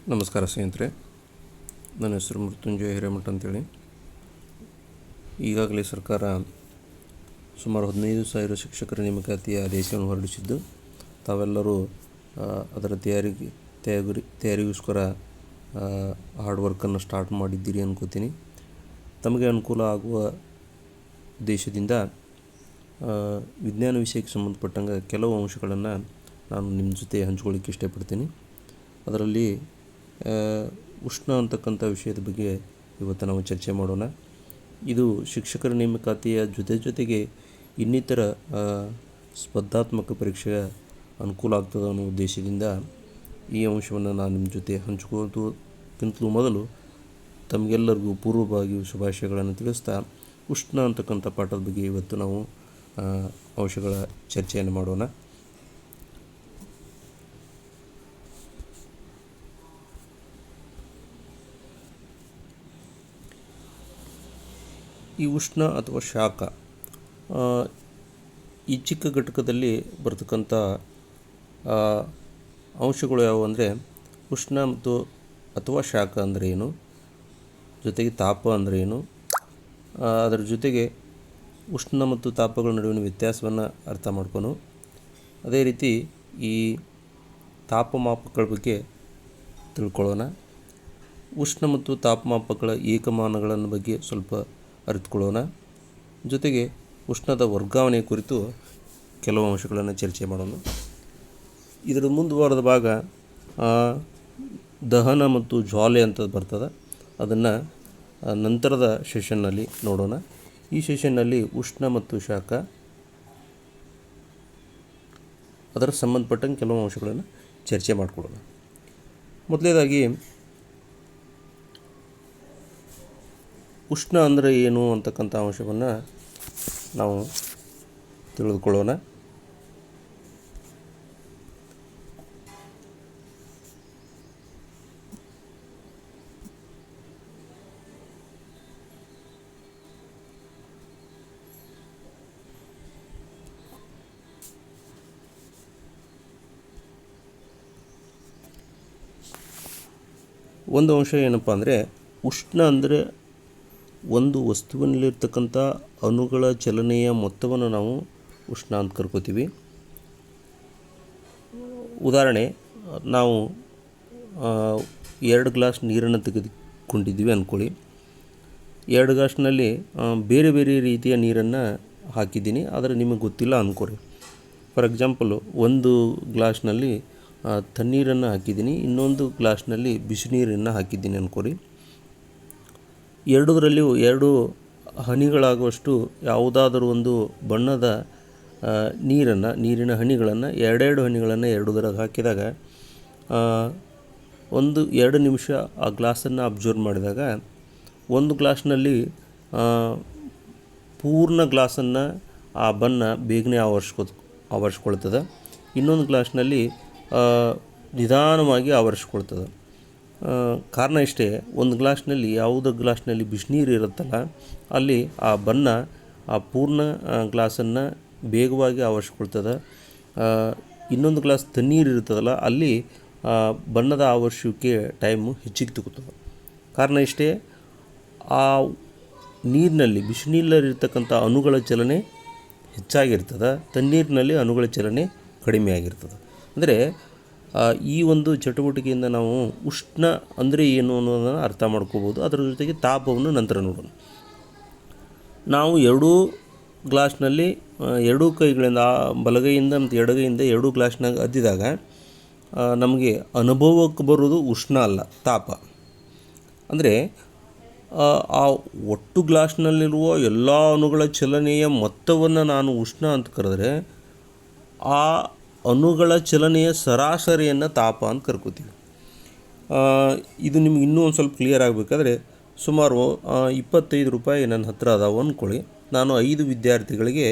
ನಮಸ್ಕಾರ ಸ್ನೇಹಿತರೆ, ನನ್ನ ಹೆಸರು ಮೃತ್ಯುಂಜಯ ಹಿರೇಮಠ ಅಂತೇಳಿ. ಈಗಾಗಲೇ ಸರ್ಕಾರ ಸುಮಾರು 15,000 ಶಿಕ್ಷಕರ ನೇಮಕಾತಿಯ ಆದೇಶವನ್ನು ಹೊರಡಿಸಿದ್ದು, ತಾವೆಲ್ಲರೂ ಅದರ ತಯಾರಿಗೋಸ್ಕರ ಹಾರ್ಡ್ ವರ್ಕನ್ನು ಸ್ಟಾರ್ಟ್ ಮಾಡಿದ್ದೀರಿ ಅನ್ಕೋತೀನಿ. ತಮಗೆ ಅನುಕೂಲ ಆಗುವ ಉದ್ದೇಶದಿಂದ ವಿಜ್ಞಾನ ವಿಷಯಕ್ಕೆ ಸಂಬಂಧಪಟ್ಟಂಗೆ ಕೆಲವು ಅಂಶಗಳನ್ನು ನಾನು ನಿಮ್ಮ ಜೊತೆ ಹಂಚ್ಕೊಳ್ಳಿಕ್ಕೆ ಇಷ್ಟಪಡ್ತೀನಿ. ಅದರಲ್ಲಿ ಉಷ್ಣ ಅಂತಕ್ಕಂಥ ವಿಷಯದ ಬಗ್ಗೆ ಇವತ್ತು ನಾವು ಚರ್ಚೆ ಮಾಡೋಣ. ಇದು ಶಿಕ್ಷಕರ ನೇಮಕಾತಿಯ ಜೊತೆಗೆ ಇನ್ನಿತರ ಸ್ಪರ್ಧಾತ್ಮಕ ಪರೀಕ್ಷೆಯ ಅನುಕೂಲ ಆಗ್ತದೆ ಅನ್ನೋ ಉದ್ದೇಶದಿಂದ ಈ ಅಂಶವನ್ನು ನಾನು ನಿಮ್ಮ ಜೊತೆ ಹಂಚ್ಕೊಳ್ಳೋದಕ್ಕಿಂತಲೂ ಮೊದಲು ತಮಗೆಲ್ಲರಿಗೂ ಪೂರ್ವಭಾವಿ ಶುಭಾಶಯಗಳನ್ನು ತಿಳಿಸ್ತಾ ಉಷ್ಣ ಅಂತಕ್ಕಂಥ ಪಾಠದ ಬಗ್ಗೆ ಇವತ್ತು ನಾವು ಅಂಶಗಳ ಚರ್ಚೆಯನ್ನು ಮಾಡೋಣ. ಈ ಉಷ್ಣ ಅಥವಾ ಶಾಖ ಈ ಚಿಕ್ಕ ಘಟಕದಲ್ಲಿ ಬರ್ತಕ್ಕಂಥ ಅಂಶಗಳು ಯಾವುವು ಅಂದರೆ, ಉಷ್ಣ ಮತ್ತು ಅಥವಾ ಶಾಖ ಅಂದರೆ ಏನು, ಜೊತೆಗೆ ತಾಪ ಅಂದರೆ ಏನು, ಅದರ ಜೊತೆಗೆ ಉಷ್ಣ ಮತ್ತು ತಾಪಗಳ ನಡುವಿನ ವ್ಯತ್ಯಾಸವನ್ನು ಅರ್ಥ ಮಾಡ್ಕೊಂಡು, ಅದೇ ರೀತಿ ಈ ತಾಪಮಾಪಕಗಳ ಬಗ್ಗೆ ತಿಳ್ಕೊಳ್ಳೋಣ. ಉಷ್ಣ ಮತ್ತು ತಾಪಮಾಪಕಗಳ ಏಕಮಾನಗಳನ್ನು ಬಗ್ಗೆ ಸ್ವಲ್ಪ ಅರಿತುಕೊಳ್ಳೋಣ. ಜೊತೆಗೆ ಉಷ್ಣದ ವರ್ಗಾವಣೆ ಕುರಿತು ಕೆಲವು ಅಂಶಗಳನ್ನು ಚರ್ಚೆ ಮಾಡೋಣ. ಇದರ ಮುಂದುವರೆದ ಭಾಗ ದಹನ ಮತ್ತು ಜ್ವಾಲೆ ಅಂತ ಬರ್ತದೆ. ಅದನ್ನು ನಂತರದ ಸೆಷನ್ನಲ್ಲಿ ನೋಡೋಣ. ಈ ಸೆಷನ್ನಲ್ಲಿ ಉಷ್ಣ ಮತ್ತು ಶಾಖ ಅದರ ಸಂಬಂಧಪಟ್ಟಂಗೆ ಕೆಲವು ಅಂಶಗಳನ್ನು ಚರ್ಚೆ ಮಾಡಿಕೊಳ್ಳೋಣ. ಮೊದಲನೇದಾಗಿ ಉಷ್ಣ ಅಂದರೆ ಏನು ಅಂತಕ್ಕಂಥ ಅಂಶವನ್ನು ನಾವು ತಿಳಿದುಕೊಳ್ಳೋಣ. ಒಂದು ಅಂಶ ಏನಪ್ಪ ಅಂದರೆ, ಉಷ್ಣ ಅಂದರೆ ಒಂದು ವಸ್ತುವಿನಲ್ಲಿರ್ತಕ್ಕಂಥ ಅಣುಗಳ ಚಲನೆಯ ಮೊತ್ತವನ್ನು ನಾವು ಉಷ್ಣ ಅಂತ ಕರ್ಕೋತೀವಿ. ಉದಾಹರಣೆ, ನಾವು 2 ಗ್ಲಾಸ್ ನೀರನ್ನು ತೆಗೆದುಕೊಂಡಿದ್ದೀವಿ ಅಂದ್ಕೊಳ್ಳಿ. 2 ಗ್ಲಾಸ್ನಲ್ಲಿ ಬೇರೆ ಬೇರೆ ರೀತಿಯ ನೀರನ್ನು ಹಾಕಿದ್ದೀನಿ, ಆದರೆ ನಿಮಗೆ ಗೊತ್ತಿಲ್ಲ ಅಂದ್ಕೊಳ್ಳಿ. ಫಾರ್ ಎಕ್ಸಾಂಪಲು, ಒಂದು ಗ್ಲಾಸ್ನಲ್ಲಿ ತಣ್ಣೀರನ್ನು ಹಾಕಿದ್ದೀನಿ, ಇನ್ನೊಂದು ಗ್ಲಾಸ್ನಲ್ಲಿ ಬಿಸಿ ನೀರನ್ನು ಹಾಕಿದ್ದೀನಿ ಅಂದ್ಕೊಳ್ಳಿ. ಎರಡರಲ್ಲಿಯೂ 2 ಹನಿಗಳಾಗುವಷ್ಟು ಯಾವುದಾದರೂ ಒಂದು ಬಣ್ಣದ ನೀರಿನ ಹನಿಗಳನ್ನು 2 ಹನಿಗಳನ್ನು ಎರಡೂದರಾಗ ಹಾಕಿದಾಗ 2 ನಿಮಿಷ ಆ ಗ್ಲಾಸನ್ನು ಅಬ್ಸರ್ವ್ ಮಾಡಿದಾಗ ಒಂದು ಗ್ಲಾಸ್ನಲ್ಲಿ ಪೂರ್ಣ ಗ್ಲಾಸನ್ನು ಆ ಬಣ್ಣ ಬೇಗನೆ ಆವರಿಸ್ಕೊಳ್ತದೆ. ಇನ್ನೊಂದು ಗ್ಲಾಸ್ನಲ್ಲಿ ನಿಧಾನವಾಗಿ ಆವರಿಸ್ಕೊಳ್ತದೆ. ಕಾರಣ ಇಷ್ಟೇ, ಒಂದು ಗ್ಲಾಸ್ನಲ್ಲಿ ಯಾವುದೇ ಗ್ಲಾಸ್ನಲ್ಲಿ ಬಿಸಿನೀರು ಇರುತ್ತಲ್ಲ, ಅಲ್ಲಿ ಆ ಬಣ್ಣ ಆ ಪೂರ್ಣ ಗ್ಲಾಸನ್ನು ಬೇಗವಾಗಿ ಆವರಿಸ್ಕೊಳ್ತದೆ. ಇನ್ನೊಂದು ಗ್ಲಾಸ್ ತಣ್ಣೀರು ಇರ್ತದಲ್ಲ, ಅಲ್ಲಿ ಬಣ್ಣದ ಆವರಿಸುವಿಕೆ ಟೈಮು ಹೆಚ್ಚಿಗೆ ತಗೋತದೆ. ಕಾರಣ ಇಷ್ಟೇ, ಆ ನೀರಿನಲ್ಲಿ ಬಿಸಿನೀರಲ್ಲಿರ್ತಕ್ಕಂಥ ಅಣುಗಳ ಚಲನೆ ಹೆಚ್ಚಾಗಿರ್ತದೆ, ತಣ್ಣೀರಿನಲ್ಲಿ ಅಣುಗಳ ಚಲನೆ ಕಡಿಮೆ ಆಗಿರ್ತದೆ. ಅಂದರೆ ಈ ಒಂದು ಚಟುವಟಿಕೆಯಿಂದ ನಾವು ಉಷ್ಣ ಅಂದರೆ ಏನು ಅನ್ನೋದನ್ನು ಅರ್ಥ ಮಾಡ್ಕೋಬೋದು. ಅದರ ಜೊತೆಗೆ ತಾಪವನ್ನು ನಂತರ ನೋಡೋಣ. ನಾವು 2 ಗ್ಲಾಸ್ನಲ್ಲಿ 2 ಕೈಗಳಿಂದ, ಬಲಗೈಯಿಂದ ಮತ್ತು ಎಡಗೈಯಿಂದ 2 ಗ್ಲಾಸ್ನಾಗ ಅದ್ದಿದಾಗ ನಮಗೆ ಅನುಭವಕ್ಕೆ ಬರೋದು ಉಷ್ಣ ಅಲ್ಲ, ತಾಪ. ಅಂದರೆ ಆ ಒಟ್ಟು ಗ್ಲಾಸ್ನಲ್ಲಿರುವ ಎಲ್ಲ ಅಣುಗಳ ಚಲನೆಯ ಮೊತ್ತವನ್ನು ನಾನು ಉಷ್ಣ ಅಂತ ಕರೆದ್ರೆ, ಆ ಅಣುಗಳ ಚಲನೆಯ ಸರಾಸರಿಯನ್ನು ತಾಪ ಅಂತ ಕರ್ಕೋತೀವಿ. ಇದು ನಿಮ್ಗೆ ಇನ್ನೂ ಒಂದು ಸ್ವಲ್ಪ ಕ್ಲಿಯರ್ ಆಗಬೇಕಾದ್ರೆ, ಸುಮಾರು 25 ರೂಪಾಯಿ ನನ್ನ ಹತ್ರ ಅದಾವೆ ಅಂದ್ಕೊಳ್ಳಿ. ನಾನು 5 ವಿದ್ಯಾರ್ಥಿಗಳಿಗೆ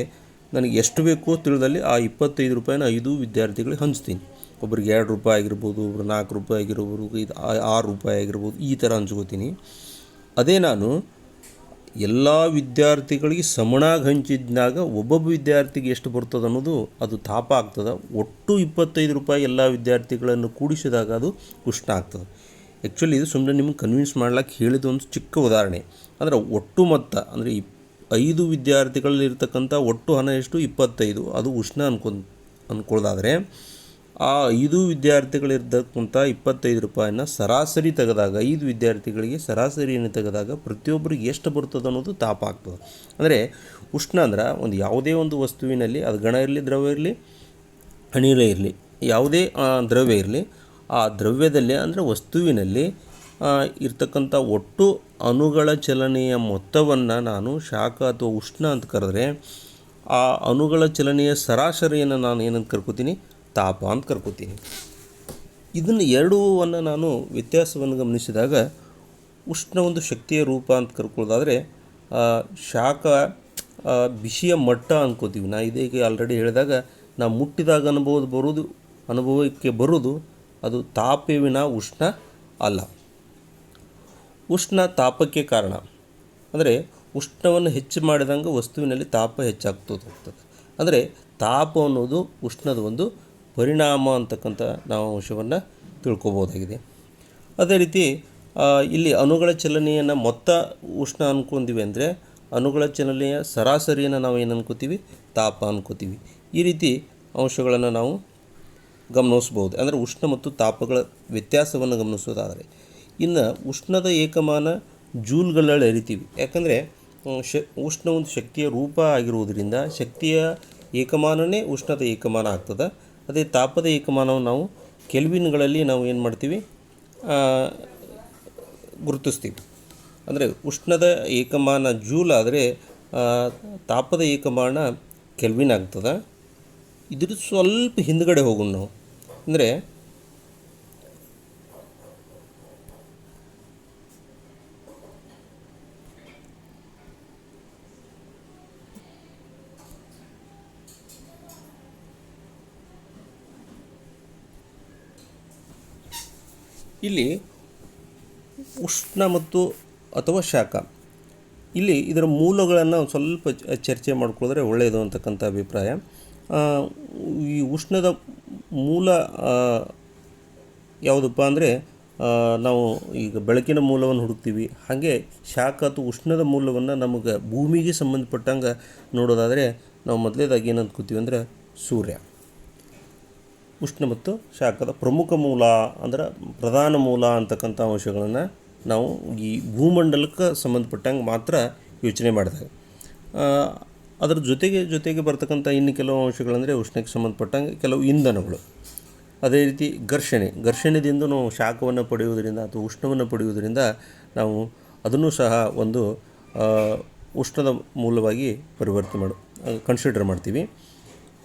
ನನಗೆ ಎಷ್ಟು ಬೇಕೋ ತಿಳಿದಲ್ಲಿ ಆ 25 ರೂಪಾಯಿನ 5 ವಿದ್ಯಾರ್ಥಿಗಳಿಗೆ ಹಂಚ್ತೀನಿ. ಒಬ್ರಿಗೆ 2 ರೂಪಾಯಿ ಆಗಿರ್ಬೋದು, ಒಬ್ರು 4 ರೂಪಾಯಿ ಆಗಿರ್ಬೋದು, 6 ರೂಪಾಯಿ ಆಗಿರ್ಬೋದು, ಈ ಥರ ಹಂಚ್ಕೋತೀನಿ. ಅದೇ ನಾನು ಎಲ್ಲ ವಿದ್ಯಾರ್ಥಿಗಳಿಗೆ ಸಮನಾಗಿ ಹಂಚಿದಾಗ ಒಬ್ಬೊಬ್ಬ ವಿದ್ಯಾರ್ಥಿಗೆ ಎಷ್ಟು ಬರ್ತದೆ ಅನ್ನೋದು ಅದು ತಾಪ ಆಗ್ತದೆ. ಒಟ್ಟು 25 ರೂಪಾಯಿ ಎಲ್ಲ ವಿದ್ಯಾರ್ಥಿಗಳನ್ನು ಕೂಡಿಸಿದಾಗ ಅದು ಉಷ್ಣ ಆಗ್ತದೆ. ಆ್ಯಕ್ಚುಲಿ ಇದು ಸುಮ್ಮನೆ ನಿಮ್ಗೆ ಕನ್ವಿನ್ಸ್ ಮಾಡ್ಲಿಕ್ಕೆ ಹೇಳಿದ ಒಂದು ಚಿಕ್ಕ ಉದಾಹರಣೆ. ಅಂದರೆ ಒಟ್ಟು ಮೊತ್ತ ಅಂದರೆ 5 ವಿದ್ಯಾರ್ಥಿಗಳಲ್ಲಿರ್ತಕ್ಕಂಥ ಒಟ್ಟು ಹಣ ಎಷ್ಟು 25, ಅದು ಉಷ್ಣ ಅಂದ್ಕೊಳ್ಳೋದಾದರೆ ಆ 5 ವಿದ್ಯಾರ್ಥಿಗಳಿರ್ತಕ್ಕಂಥ 25 ರೂಪಾಯಿನ ಸರಾಸರಿ ತೆಗೆದಾಗ 5 ವಿದ್ಯಾರ್ಥಿಗಳಿಗೆ ಸರಾಸರಿಯನ್ನು ತೆಗೆದಾಗ ಪ್ರತಿಯೊಬ್ಬರಿಗೆ ಎಷ್ಟು ಬರ್ತದೆ ಅನ್ನೋದು ತಾಪ ಆಗ್ತದೆ. ಅಂದರೆ ಉಷ್ಣ ಅಂದ್ರೆ ಒಂದು ಯಾವುದೇ ಒಂದು ವಸ್ತುವಿನಲ್ಲಿ, ಅದು ಘನ ಇರಲಿ, ದ್ರವ್ಯ ಇರಲಿ, ಅನಿಲ ಇರಲಿ, ಯಾವುದೇ ದ್ರವ್ಯ ಇರಲಿ, ಆ ದ್ರವ್ಯದಲ್ಲಿ ಅಂದರೆ ವಸ್ತುವಿನಲ್ಲಿ ಇರ್ತಕ್ಕಂಥ ಒಟ್ಟು ಅಣುಗಳ ಚಲನೆಯ ಮೊತ್ತವನ್ನು ನಾನು ಶಾಖ ಅಥವಾ ಉಷ್ಣ ಅಂತ ಕರೆದ್ರೆ, ಆ ಅಣುಗಳ ಚಲನೆಯ ಸರಾಸರಿಯನ್ನು ನಾನು ಏನಂತ ಕರ್ಕೋತೀನಿ, ತಾಪ ಅಂತ ಕರ್ಕೋತೀನಿ. ಇದನ್ನು ಎರಡೂವನ್ನು ನಾನು ವ್ಯತ್ಯಾಸವನ್ನು ಗಮನಿಸಿದಾಗ ಉಷ್ಣ ಒಂದು ಶಕ್ತಿಯ ರೂಪ ಅಂತ ಕರ್ಕೊಳ್ಳೋದಾದರೆ, ಶಾಖ ಬಿಸಿಯ ಮಟ್ಟ ಅಂದ್ಕೋತೀವಿ. ನಾ ಇದೀಗ ಆಲ್ರೆಡಿ ಹೇಳಿದಾಗ ನಾವು ಮುಟ್ಟಿದಾಗ ಅನುಭವಕ್ಕೆ ಬರೋದು ಅದು ತಾಪವಿನ ಉಷ್ಣ ಅಲ್ಲ. ಉಷ್ಣ ತಾಪಕ್ಕೆ ಕಾರಣ. ಅಂದರೆ ಉಷ್ಣವನ್ನು ಹೆಚ್ಚು ಮಾಡಿದಂಗೆ ವಸ್ತುವಿನಲ್ಲಿ ತಾಪ ಹೆಚ್ಚಾಗ್ತದೆ ಹೋಗ್ತದೆ. ಅಂದರೆ ತಾಪ ಅನ್ನೋದು ಉಷ್ಣದ ಒಂದು ಪರಿಣಾಮ ಅಂತಕ್ಕಂಥ ನಾವು ಅಂಶವನ್ನು ತಿಳ್ಕೊಬೋದಾಗಿದೆ. ಅದೇ ರೀತಿ ಇಲ್ಲಿ ಅಣುಗಳ ಚಲನೆಯನ್ನು ಮೊತ್ತ ಉಷ್ಣ ಅಂದ್ಕೊಂಡಿವಿ ಅಂದರೆ ಅಣುಗಳ ಚಲನೆಯ ಸರಾಸರಿಯನ್ನು ನಾವು ಏನು ಅನ್ಕೋತೀವಿ, ತಾಪ ಅಂದ್ಕೋತೀವಿ. ಈ ರೀತಿ ಅಂಶಗಳನ್ನು ನಾವು ಗಮನಿಸ್ಬೋದು. ಅಂದರೆ ಉಷ್ಣ ಮತ್ತು ತಾಪಗಳ ವ್ಯತ್ಯಾಸವನ್ನು ಗಮನಿಸೋದಾದರೆ, ಇನ್ನು ಉಷ್ಣದ ಏಕಮಾನ ಜೂಲ್ಗಳಲ್ಲಿ ಅರಿತೀವಿ. ಯಾಕಂದರೆ ಉಷ್ಣ ಒಂದು ಶಕ್ತಿಯ ರೂಪ ಆಗಿರುವುದರಿಂದ ಶಕ್ತಿಯ ಏಕಮಾನನೇ ಉಷ್ಣದ ಏಕಮಾನ ಆಗ್ತದೆ. ಅದೇ ತಾಪದ ಏಕಮಾನವನ್ನು ನಾವು ಕೆಲ್ವಿನ್ಗಳಲ್ಲಿ ನಾವು ಏನು ಮಾಡ್ತೀವಿ, ಗುರುತಿಸ್ತೀವಿ. ಅಂದರೆ ಉಷ್ಣದ ಏಕಮಾನ ಜೂಲ್ ಆದರೆ ತಾಪದ ಏಕಮಾನ ಕೆಲ್ವಿನ್ ಆಗ್ತದೆ. ಇದ್ರ ಸ್ವಲ್ಪ ಹಿಂದ್ಗಡೆ ಹೋಗೋಣ ನಾವು. ಅಂದರೆ ಇಲ್ಲಿ ಉಷ್ಣ ಮತ್ತು ಅಥವಾ ಶಾಖ, ಇಲ್ಲಿ ಇದರ ಮೂಲಗಳನ್ನು ಸ್ವಲ್ಪ ಚರ್ಚೆ ಮಾಡಿಕೊಳ್ಳಿದ್ರೆ ಒಳ್ಳೆಯದು ಅಂತಕ್ಕಂಥ ಅಭಿಪ್ರಾಯ. ಈ ಉಷ್ಣದ ಮೂಲ ಯಾವುದಪ್ಪ ಅಂದರೆ, ನಾವು ಈಗ ಬೆಳಕಿನ ಮೂಲವನ್ನು ಹುಡುಕ್ತೀವಿ. ಹಾಗೆ ಶಾಖ ಅಥವಾ ಉಷ್ಣದ ಮೂಲವನ್ನು ನಮಗೆ ಭೂಮಿಗೆ ಸಂಬಂಧಪಟ್ಟಂಗೆ ನೋಡೋದಾದರೆ ನಾವು ಮೊದಲೇದಾಗಿ ಏನು ಅಂದ್ಕೋತೀವಿ ಅಂದರೆ ಸೂರ್ಯ. ಉಷ್ಣ ಮತ್ತು ಶಾಖದ ಪ್ರಮುಖ ಮೂಲ ಅಂದರೆ ಪ್ರಧಾನ ಮೂಲ ಅಂತಕ್ಕಂಥ ಅಂಶಗಳನ್ನು ನಾವು ಈ ಭೂಮಂಡಲಕ್ಕೆ ಸಂಬಂಧಪಟ್ಟಂಗೆ ಮಾತ್ರ ಯೋಚನೆ ಮಾಡಿದಾಗ, ಅದರ ಜೊತೆಗೆ ಬರ್ತಕ್ಕಂಥ ಇನ್ನು ಕೆಲವು ಅಂಶಗಳಂದರೆ ಉಷ್ಣಕ್ಕೆ ಸಂಬಂಧಪಟ್ಟಂಗೆ ಕೆಲವು ಇಂಧನಗಳು. ಅದೇ ರೀತಿ ಘರ್ಷಣೆದಿಂದ ನಾವು ಶಾಖವನ್ನು ಪಡೆಯುವುದರಿಂದ ಅಥವಾ ಉಷ್ಣವನ್ನು ಪಡೆಯುವುದರಿಂದ ನಾವು ಅದನ್ನು ಸಹ ಒಂದು ಉಷ್ಣದ ಮೂಲವಾಗಿ ಕನ್ಸಿಡರ್ ಮಾಡ್ತೀವಿ.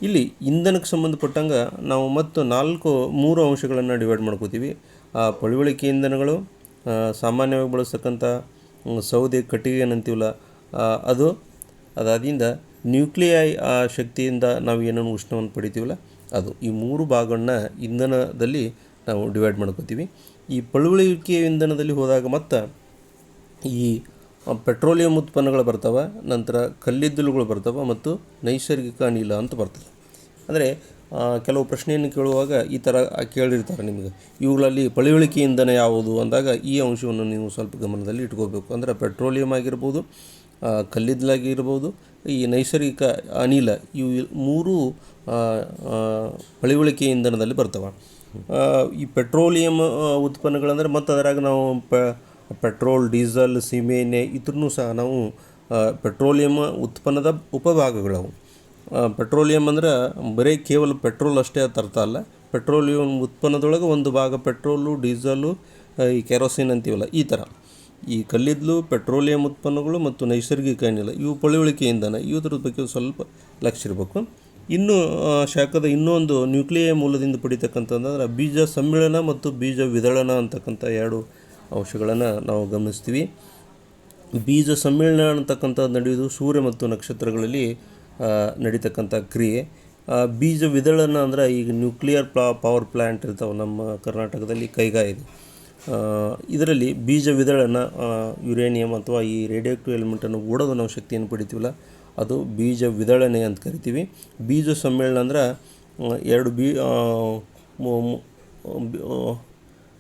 ಇಲ್ಲಿ ಇಂಧನಕ್ಕೆ ಸಂಬಂಧಪಟ್ಟಂಗೆ ನಾವು ಮತ್ತು 3 ಅಂಶಗಳನ್ನು ಡಿವೈಡ್ ಮಾಡ್ಕೋತೀವಿ. ಪಳಿವಳಿಕೆ ಇಂಧನಗಳು, ಸಾಮಾನ್ಯವಾಗಿ ಬಳಸ್ತಕ್ಕಂಥ ಸೌದೆ ಕಟ್ಟಿಗೆ ಏನಂತೀವಲ್ಲ ಅದು, ಅದಾದಿಂದ ನ್ಯೂಕ್ಲಿಯೈ ಶಕ್ತಿಯಿಂದ ನಾವು ಏನನ್ನು ಉಷ್ಣವನ್ನು ಪಡಿತೀವಲ್ಲ ಅದು. ಈ 3 ಭಾಗಗಳನ್ನ ಇಂಧನದಲ್ಲಿ ನಾವು ಡಿವೈಡ್ ಮಾಡ್ಕೋತೀವಿ. ಈ ಪಳುವಳಿಕೆ ಇಂಧನದಲ್ಲಿ ಹೋದಾಗ ಮತ್ತು ಈ ಪೆಟ್ರೋಲಿಯಂ ಉತ್ಪನ್ನಗಳು ಬರ್ತವೆ, ನಂತರ ಕಲ್ಲಿದ್ದಲುಗಳು ಬರ್ತವೆ ಮತ್ತು ನೈಸರ್ಗಿಕ ಅನಿಲ ಅಂತ ಬರ್ತದೆ. ಅಂದರೆ ಕೆಲವು ಪ್ರಶ್ನೆಯನ್ನು ಕೇಳುವಾಗ ಈ ಥರ ಕೇಳಿರ್ತಾರೆ ನಿಮಗೆ, ಇವುಗಳಲ್ಲಿ ಪಳುವಳಿಕೆ ಇಂಧನ ಯಾವುದು ಅಂದಾಗ ಈ ಅಂಶವನ್ನು ನೀವು ಸ್ವಲ್ಪ ಗಮನದಲ್ಲಿ ಇಟ್ಕೋಬೇಕು. ಅಂದರೆ ಪೆಟ್ರೋಲಿಯಂ ಆಗಿರ್ಬೋದು, ಕಲ್ಲಿದ್ದಲಾಗಿರ್ಬೋದು, ಈ ನೈಸರ್ಗಿಕ ಅನಿಲ, ಇವು 3 ಪಳುವಳಿಕೆ ಇಂಧನದಲ್ಲಿ ಬರ್ತವೆ. ಈ ಪೆಟ್ರೋಲಿಯಂ ಉತ್ಪನ್ನಗಳಂದರೆ ಮತ್ತು ಅದರಾಗ ನಾವು ಪೆಟ್ರೋಲ್, ಡೀಸೆಲ್, ಸೀಮೆ ಎಣ್ಣೆ ಇದ್ರೂ ಸಹ ನಾವು ಪೆಟ್ರೋಲಿಯಂ ಉತ್ಪನ್ನದ ಉಪಭಾಗಗಳವು. ಪೆಟ್ರೋಲಿಯಂ ಅಂದರೆ ಬರೀ ಕೇವಲ ಪೆಟ್ರೋಲ್ ಅಷ್ಟೇ ಅರ್ಥ ಅಲ್ಲ. ಪೆಟ್ರೋಲಿಯಂ ಉತ್ಪನ್ನದೊಳಗೆ ಒಂದು ಭಾಗ ಪೆಟ್ರೋಲು, ಡೀಸೆಲು, ಈ ಕೆರೋಸಿನ್ ಅಂತೀವಲ್ಲ, ಈ ಥರ ಈ ಕಲ್ಲಿದ್ದಲು, ಪೆಟ್ರೋಲಿಯಂ ಉತ್ಪನ್ನಗಳು ಮತ್ತು ನೈಸರ್ಗಿಕ ಅನಿಲ ಇವು ಪಳುವಳಿಕೆ ಇಂಧನ. ಇವುದ್ರ ಬಗ್ಗೆ ಸ್ವಲ್ಪ ಲಕ್ಷ್ಯ ಇರಬೇಕು. ಇನ್ನು ಶಾಖದ ಇನ್ನೊಂದು ನ್ಯೂಕ್ಲಿಯೈ ಮೂಲದಿಂದ ಪಡಿತಕ್ಕಂಥದ್ದು ಬೀಜ ಸಮ್ಮಿಳನ ಮತ್ತು ಬೀಜ ವಿದಳನ ಅಂತಕ್ಕಂಥ 2 ಅಂಶಗಳನ್ನು ನಾವು ಗಮನಿಸ್ತೀವಿ. ಬೀಜ ಸಮ್ಮಿಳನ ಅಂತಕ್ಕಂಥದ್ದು ನಡೆಯುವುದು ಸೂರ್ಯ ಮತ್ತು ನಕ್ಷತ್ರಗಳಲ್ಲಿ ನಡೀತಕ್ಕಂಥ ಕ್ರಿಯೆ. ಬೀಜ ವಿದಳನ ಅಂದರೆ ಈಗ ನ್ಯೂಕ್ಲಿಯರ್ ಪವರ್ ಪ್ಲ್ಯಾಂಟ್ ಇರ್ತಾವೆ ನಮ್ಮ ಕರ್ನಾಟಕದಲ್ಲಿ, ಕೈಗಾ ಇದೆ. ಇದರಲ್ಲಿ ಬೀಜ ವಿದಳನ ಯುರೇನಿಯಂ ಅಥವಾ ಈ ರೇಡಿಯೋಕ್ಟಿವ್ ಎಲಿಮೆಂಟನ್ನು ಓಡೋದು ನಾವು ಶಕ್ತಿಯನ್ನು ಪಡಿತೀವಲ್ಲ ಅದು ಬೀಜ ವಿದಳನೆ ಅಂತ ಕರಿತೀವಿ. ಬೀಜ ಸಮ್ಮಿಳನ ಅಂದ್ರೆ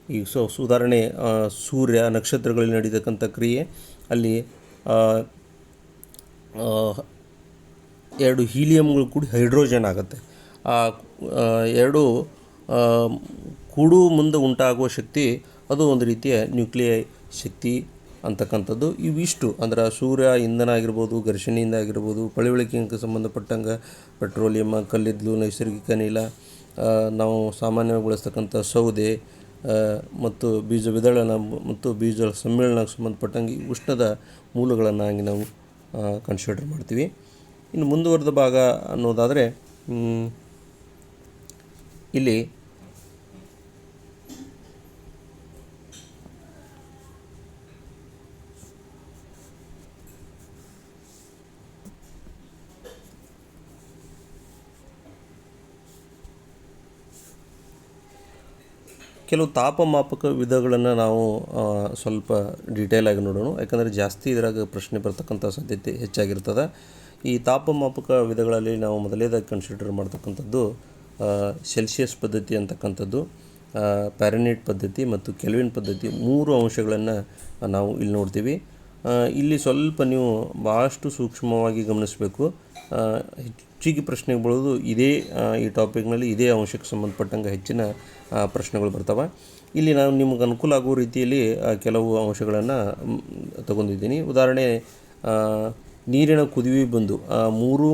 ಈ ಉದಾಹರಣೆ ಸೂರ್ಯ ನಕ್ಷತ್ರಗಳಲ್ಲಿ ನಡೀತಕ್ಕಂಥ ಕ್ರಿಯೆ, ಅಲ್ಲಿ ಆ, ಆ, ಎರಡು ಹೀಲಿಯಮ್ಗಳು ಕೂಡಿ ಹೈಡ್ರೋಜನ್ ಆಗುತ್ತೆ. ಆ ಎರಡು ಆ, ಕೂಡು ಮುಂದೆ ಉಂಟಾಗುವ ಶಕ್ತಿ ಅದು ಒಂದು ರೀತಿಯ ನ್ಯೂಕ್ಲಿಯರ್ ಶಕ್ತಿ ಅಂತಕ್ಕಂಥದ್ದು. ಇವಿಷ್ಟು ಅಂದ್ರೆ ಸೂರ್ಯ ಇಂಧನ ಆಗಿರ್ಬೋದು, ಘರ್ಷಣೆಯಿಂದ ಆಗಿರ್ಬೋದು, ಪಳಿವಳಿಕೆಗೆ ಸಂಬಂಧಪಟ್ಟಂಗೆ ಪೆಟ್ರೋಲಿಯಮ್, ಕಲ್ಲಿದ್ದಲು, ನೈಸರ್ಗಿಕ ಅನಿಲ, ನಾವು ಸಾಮಾನ್ಯವಾಗಿ ಬಳಸ್ತಕ್ಕಂಥ ಸೌದೆ ಮತ್ತು ಬೀಜ ವಿದಳನ ಮತ್ತು ಬೀಜ ಸಮ್ಮಿಳನಕ್ಕೆ ಸಂಬಂಧಪಟ್ಟಂಗೆ ಉಷ್ಣದ ಮೂಲಗಳನ್ನಾಗಿ ನಾವು ಕನ್ಸಿಡರ್ ಮಾಡ್ತೀವಿ. ಇನ್ನು ಮುಂದುವರೆದ ಭಾಗ ಅನ್ನೋದಾದರೆ ಇಲ್ಲಿ ಕೆಲವು ತಾಪಮಾಪಕ ವಿಧಗಳನ್ನು ನಾವು ಸ್ವಲ್ಪ ಡೀಟೇಲಾಗಿ ನೋಡೋಣ, ಯಾಕಂದರೆ ಜಾಸ್ತಿ ಇದರಾಗ ಪ್ರಶ್ನೆ ಬರ್ತಕ್ಕಂಥ ಸಾಧ್ಯತೆ ಹೆಚ್ಚಾಗಿರ್ತದೆ. ಈ ತಾಪಮಾಪಕ ವಿಧಗಳಲ್ಲಿ ನಾವು ಮೊದಲೇದಾಗಿ ಕನ್ಸಿಡರ್ ಮಾಡ್ತಕ್ಕಂಥದ್ದು ಸೆಲ್ಸಿಯಸ್ ಪದ್ಧತಿ ಅಂತಕ್ಕಂಥದ್ದು, ಫ್ಯಾರನ್ಹೀಟ್ ಪದ್ಧತಿ ಮತ್ತು ಕೆಲ್ವಿನ್ ಪದ್ಧತಿ, 3 ಅಂಶಗಳನ್ನು ನಾವು ಇಲ್ಲಿ ನೋಡ್ತೀವಿ. ಇಲ್ಲಿ ಸ್ವಲ್ಪ ನೀವು ಭಾಳಷ್ಟು ಸೂಕ್ಷ್ಮವಾಗಿ ಗಮನಿಸಬೇಕು. ಹೆಚ್ಚಿಗೆ ಪ್ರಶ್ನೆಗೆ ಬೀಳೋದು ಈ ಟಾಪಿಕ್ನಲ್ಲಿ ಇದೇ ಅಂಶಕ್ಕೆ ಸಂಬಂಧಪಟ್ಟಂಗೆ ಹೆಚ್ಚಿನ ಪ್ರಶ್ನೆಗಳು ಬರ್ತವೆ. ಇಲ್ಲಿ ನಾನು ನಿಮಗೆ ಅನುಕೂಲ ಆಗುವ ರೀತಿಯಲ್ಲಿ ಕೆಲವು ಅಂಶಗಳನ್ನು ತಗೊಂಡಿದ್ದೀನಿ. ಉದಾಹರಣೆ, ನೀರಿನ ಕುದಿಯುವ ಬಿಂದು, 3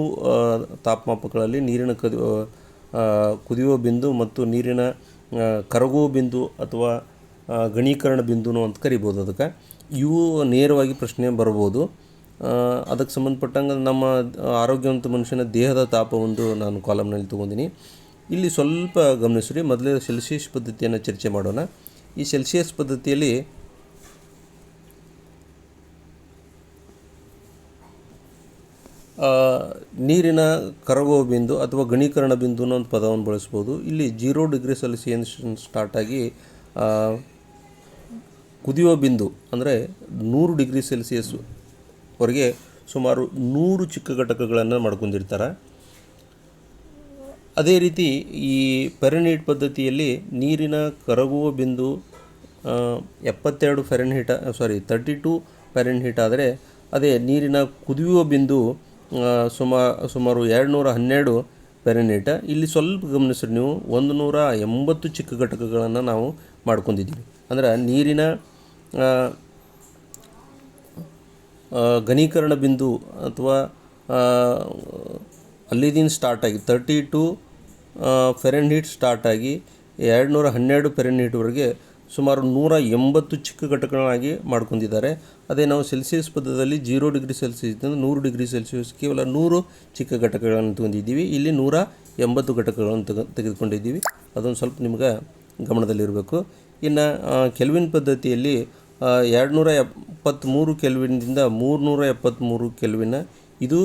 ತಾಪಮಾಪಕಗಳಲ್ಲಿ ನೀರಿನ ಕುದಿಯುವ ಬಿಂದು ಮತ್ತು ನೀರಿನ ಕರಗುವ ಬಿಂದು ಅಥವಾ ಘನೀಕರಣ ಬಿಂದುನು ಅಂತ ಕರಿಬೋದು. ಅದಕ್ಕೆ ಇವು ನೇರವಾಗಿ ಪ್ರಶ್ನೆ ಬರ್ಬೋದು. ಅದಕ್ಕೆ ಸಂಬಂಧಪಟ್ಟಂಗೆ ನಮ್ಮ ಆರೋಗ್ಯವಂತ ಮನುಷ್ಯನ ದೇಹದ ತಾಪ ಒಂದು ನಾನು ಕಾಲಮ್ನಲ್ಲಿ ತೊಗೊಂಡಿನಿ. ಇಲ್ಲಿ ಸ್ವಲ್ಪ ಗಮನಿಸ್ರಿ. ಮೊದಲೇ ಸೆಲ್ಸಿಯಸ್ ಪದ್ಧತಿಯನ್ನು ಚರ್ಚೆ ಮಾಡೋಣ. ಈ ಸೆಲ್ಸಿಯಸ್ ಪದ್ಧತಿಯಲ್ಲಿ ನೀರಿನ ಕರಗುವ ಬಿಂದು ಅಥವಾ ಘನೀಕರಣ ಬಿಂದು ಅನ್ನೋ ಒಂದು ಪದವನ್ನು ಬಳಸ್ಬೋದು. ಇಲ್ಲಿ 0 ಡಿಗ್ರಿ ಸೆಲ್ಸಿಯಸ್ ಸ್ಟಾರ್ಟಾಗಿ ಕುದಿಯುವ ಬಿಂದು ಅಂದರೆ 100 ಡಿಗ್ರಿ ಸೆಲ್ಸಿಯಸ್ ವರೆಗೆ ಸುಮಾರು 100 ಚಿಕ್ಕ ಘಟಕಗಳನ್ನು ಮಾಡ್ಕೊಂಡಿರ್ತಾರೆ. ಅದೇ ರೀತಿ ಈ ಫ್ಯಾರನ್ಹೀಟ್ ಪದ್ಧತಿಯಲ್ಲಿ ನೀರಿನ ಕರಗುವ ಬಿಂದು 32 ಫ್ಯಾರನ್ಹೀಟ್ ಆದರೆ ಅದೇ ನೀರಿನ ಕುದಿಯುವ ಬಿಂದು ಸುಮಾರು 212 ಫ್ಯಾರನ್ಹೀಟ್. ಇಲ್ಲಿ ಸ್ವಲ್ಪ ಗಮನಿಸ್ರಿ ನೀವು, 180 ಚಿಕ್ಕ ಘಟಕಗಳನ್ನು ನಾವು ಮಾಡ್ಕೊಂಡಿದ್ದೀವಿ. ಅಂದ್ರೆ ನೀರಿನ ಘನೀಕರಣ ಬಿಂದು ಅಥವಾ ಅಲ್ಲಿದಿಂದ ಸ್ಟಾರ್ಟಾಗಿ 32 ಫ್ಯಾರನ್ಹೀಟ್ ಸ್ಟಾರ್ಟಾಗಿ 212 ಫ್ಯಾರನ್ಹೀಟ್ವರೆಗೆ ಸುಮಾರು 180 ಚಿಕ್ಕ ಘಟಕಗಳಾಗಿ ಮಾಡ್ಕೊಂಡಿದ್ದಾರೆ. ಅದೇ ನಾವು ಸೆಲ್ಸಿಯಸ್ ಪದ್ಧತಿಯಲ್ಲಿ 0 ಡಿಗ್ರಿ ಸೆಲ್ಸಿಯಸ್ನಿಂದ 100 ಡಿಗ್ರಿ ಸೆಲ್ಸಿಯಸ್ ಕೇವಲ 100 ಚಿಕ್ಕ ಘಟಕಗಳನ್ನು ತೊಗೊಂಡಿದ್ದೀವಿ. ಇಲ್ಲಿ 180 ಘಟಕಗಳನ್ನು ತೆಗೆದುಕೊಂಡಿದ್ದೀವಿ. ಅದೊಂದು ಸ್ವಲ್ಪ ನಿಮ್ಗೆ ಗಮನದಲ್ಲಿರಬೇಕು. ಇನ್ನು ಕೆಲ್ವಿನ್ ಪದ್ಧತಿಯಲ್ಲಿ 273 ಕೆಲ್ವಿನ್ದಿಂದ 373 ಕೆಲ್ವಿನ್, ಇದು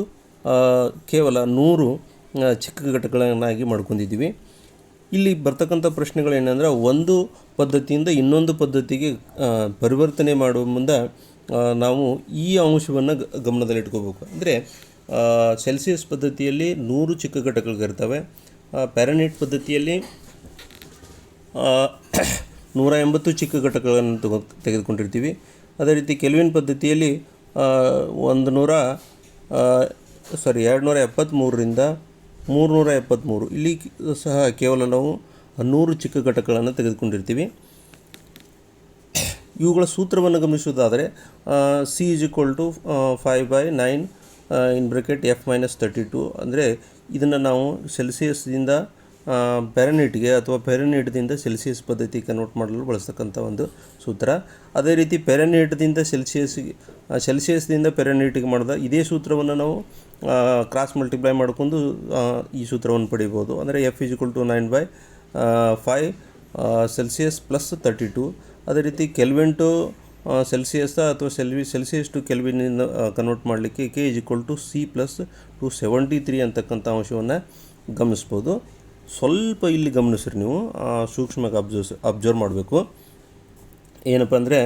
ಕೇವಲ 100 ಚಿಕ್ಕ ಘಟಕಗಳನ್ನಾಗಿ ಮಾಡ್ಕೊಂಡಿದ್ದೀವಿ. ಇಲ್ಲಿ ಬರ್ತಕ್ಕಂಥ ಪ್ರಶ್ನೆಗಳೇನೆಂದರೆ, ಒಂದು ಪದ್ಧತಿಯಿಂದ ಇನ್ನೊಂದು ಪದ್ಧತಿಗೆ ಪರಿವರ್ತನೆ ಮಾಡುವ ಮುಂದೆ ನಾವು ಈ ಅಂಶವನ್ನು ಗಮನದಲ್ಲಿಟ್ಕೋಬೇಕು. ಅಂದರೆ ಸೆಲ್ಸಿಯಸ್ ಪದ್ಧತಿಯಲ್ಲಿ 100 ಚಿಕ್ಕ ಘಟಕಗಳಿರ್ತವೆ, ಫ್ಯಾರನ್ಹೀಟ್ ಪದ್ಧತಿಯಲ್ಲಿ 180 ಚಿಕ್ಕ ಘಟಕಗಳನ್ನು ತೆಗೆದುಕೊಂಡಿರ್ತೀವಿ. ಅದೇ ರೀತಿ ಕೆಲ್ವಿನ್ ಪದ್ಧತಿಯಲ್ಲಿ 273ರಿಂದ 373 ಇಲ್ಲಿ ಸಹ ಕೇವಲ ನಾವು 100 ಚಿಕ್ಕ ಘಟಕಗಳನ್ನು ತೆಗೆದುಕೊಂಡಿರ್ತೀವಿ. ಇವುಗಳ ಸೂತ್ರವನ್ನು ಗಮನಿಸುವುದಾದರೆ C = 5/9 (F-32). ಅಂದರೆ ಇದನ್ನು ನಾವು ಸೆಲ್ಸಿಯಸ್ದಿಂದ ಫ್ಯಾರನ್ಹೀಟ್ಗೆ ಅಥವಾ ಫ್ಯಾರನ್ಹೀಟ್ದಿಂದ ಸೆಲ್ಸಿಯಸ್ ಪದ್ಧತಿ ಕನ್ವರ್ಟ್ ಮಾಡಲು ಬಳಸ್ತಕ್ಕಂಥ ಒಂದು ಸೂತ್ರ. ಅದೇ ರೀತಿ ಫ್ಯಾರನ್ಹೀಟ್ದಿಂದ ಸೆಲ್ಸಿಯಸ್ದಿಂದ ಫ್ಯಾರನ್ಹೀಟ್ಗೆ ಮಾಡಿದ ಇದೇ ಸೂತ್ರವನ್ನು ನಾವು ಕ್ರಾಸ್ ಮಲ್ಟಿಪ್ಲೈ ಮಾಡಿಕೊಂಡು ಈ ಸೂತ್ರವನ್ನು ಪಡಿಬೋದು. ಅಂದರೆ F = 9/5 ಸೆಲ್ಸಿಯಸ್ ಪ್ಲಸ್ 32. ಅದೇ ರೀತಿ ಕೆಲ್ವಿನ್ ಟು ಸೆಲ್ಸಿಯಸ್ ಅಥವಾ ಸೆಲ್ಸಿಯಸ್ ಟು ಕೆಲ್ವಿನಿಂದ ಕನ್ವರ್ಟ್ ಮಾಡಲಿಕ್ಕೆ K = C + 273 ಅಂತಕ್ಕಂಥ ಅಂಶವನ್ನು ಗಮನಿಸ್ಬೋದು. ಸ್ವಲ್ಪ ಇಲ್ಲಿ ಗಮನಿಸ್ರಿ ನೀವು, ಸೂಕ್ಷ್ಮವಾಗಿ ಅಬ್ಸರ್ವ್ ಮಾಡಬೇಕು. ಏನಪ್ಪ ಅಂದರೆ,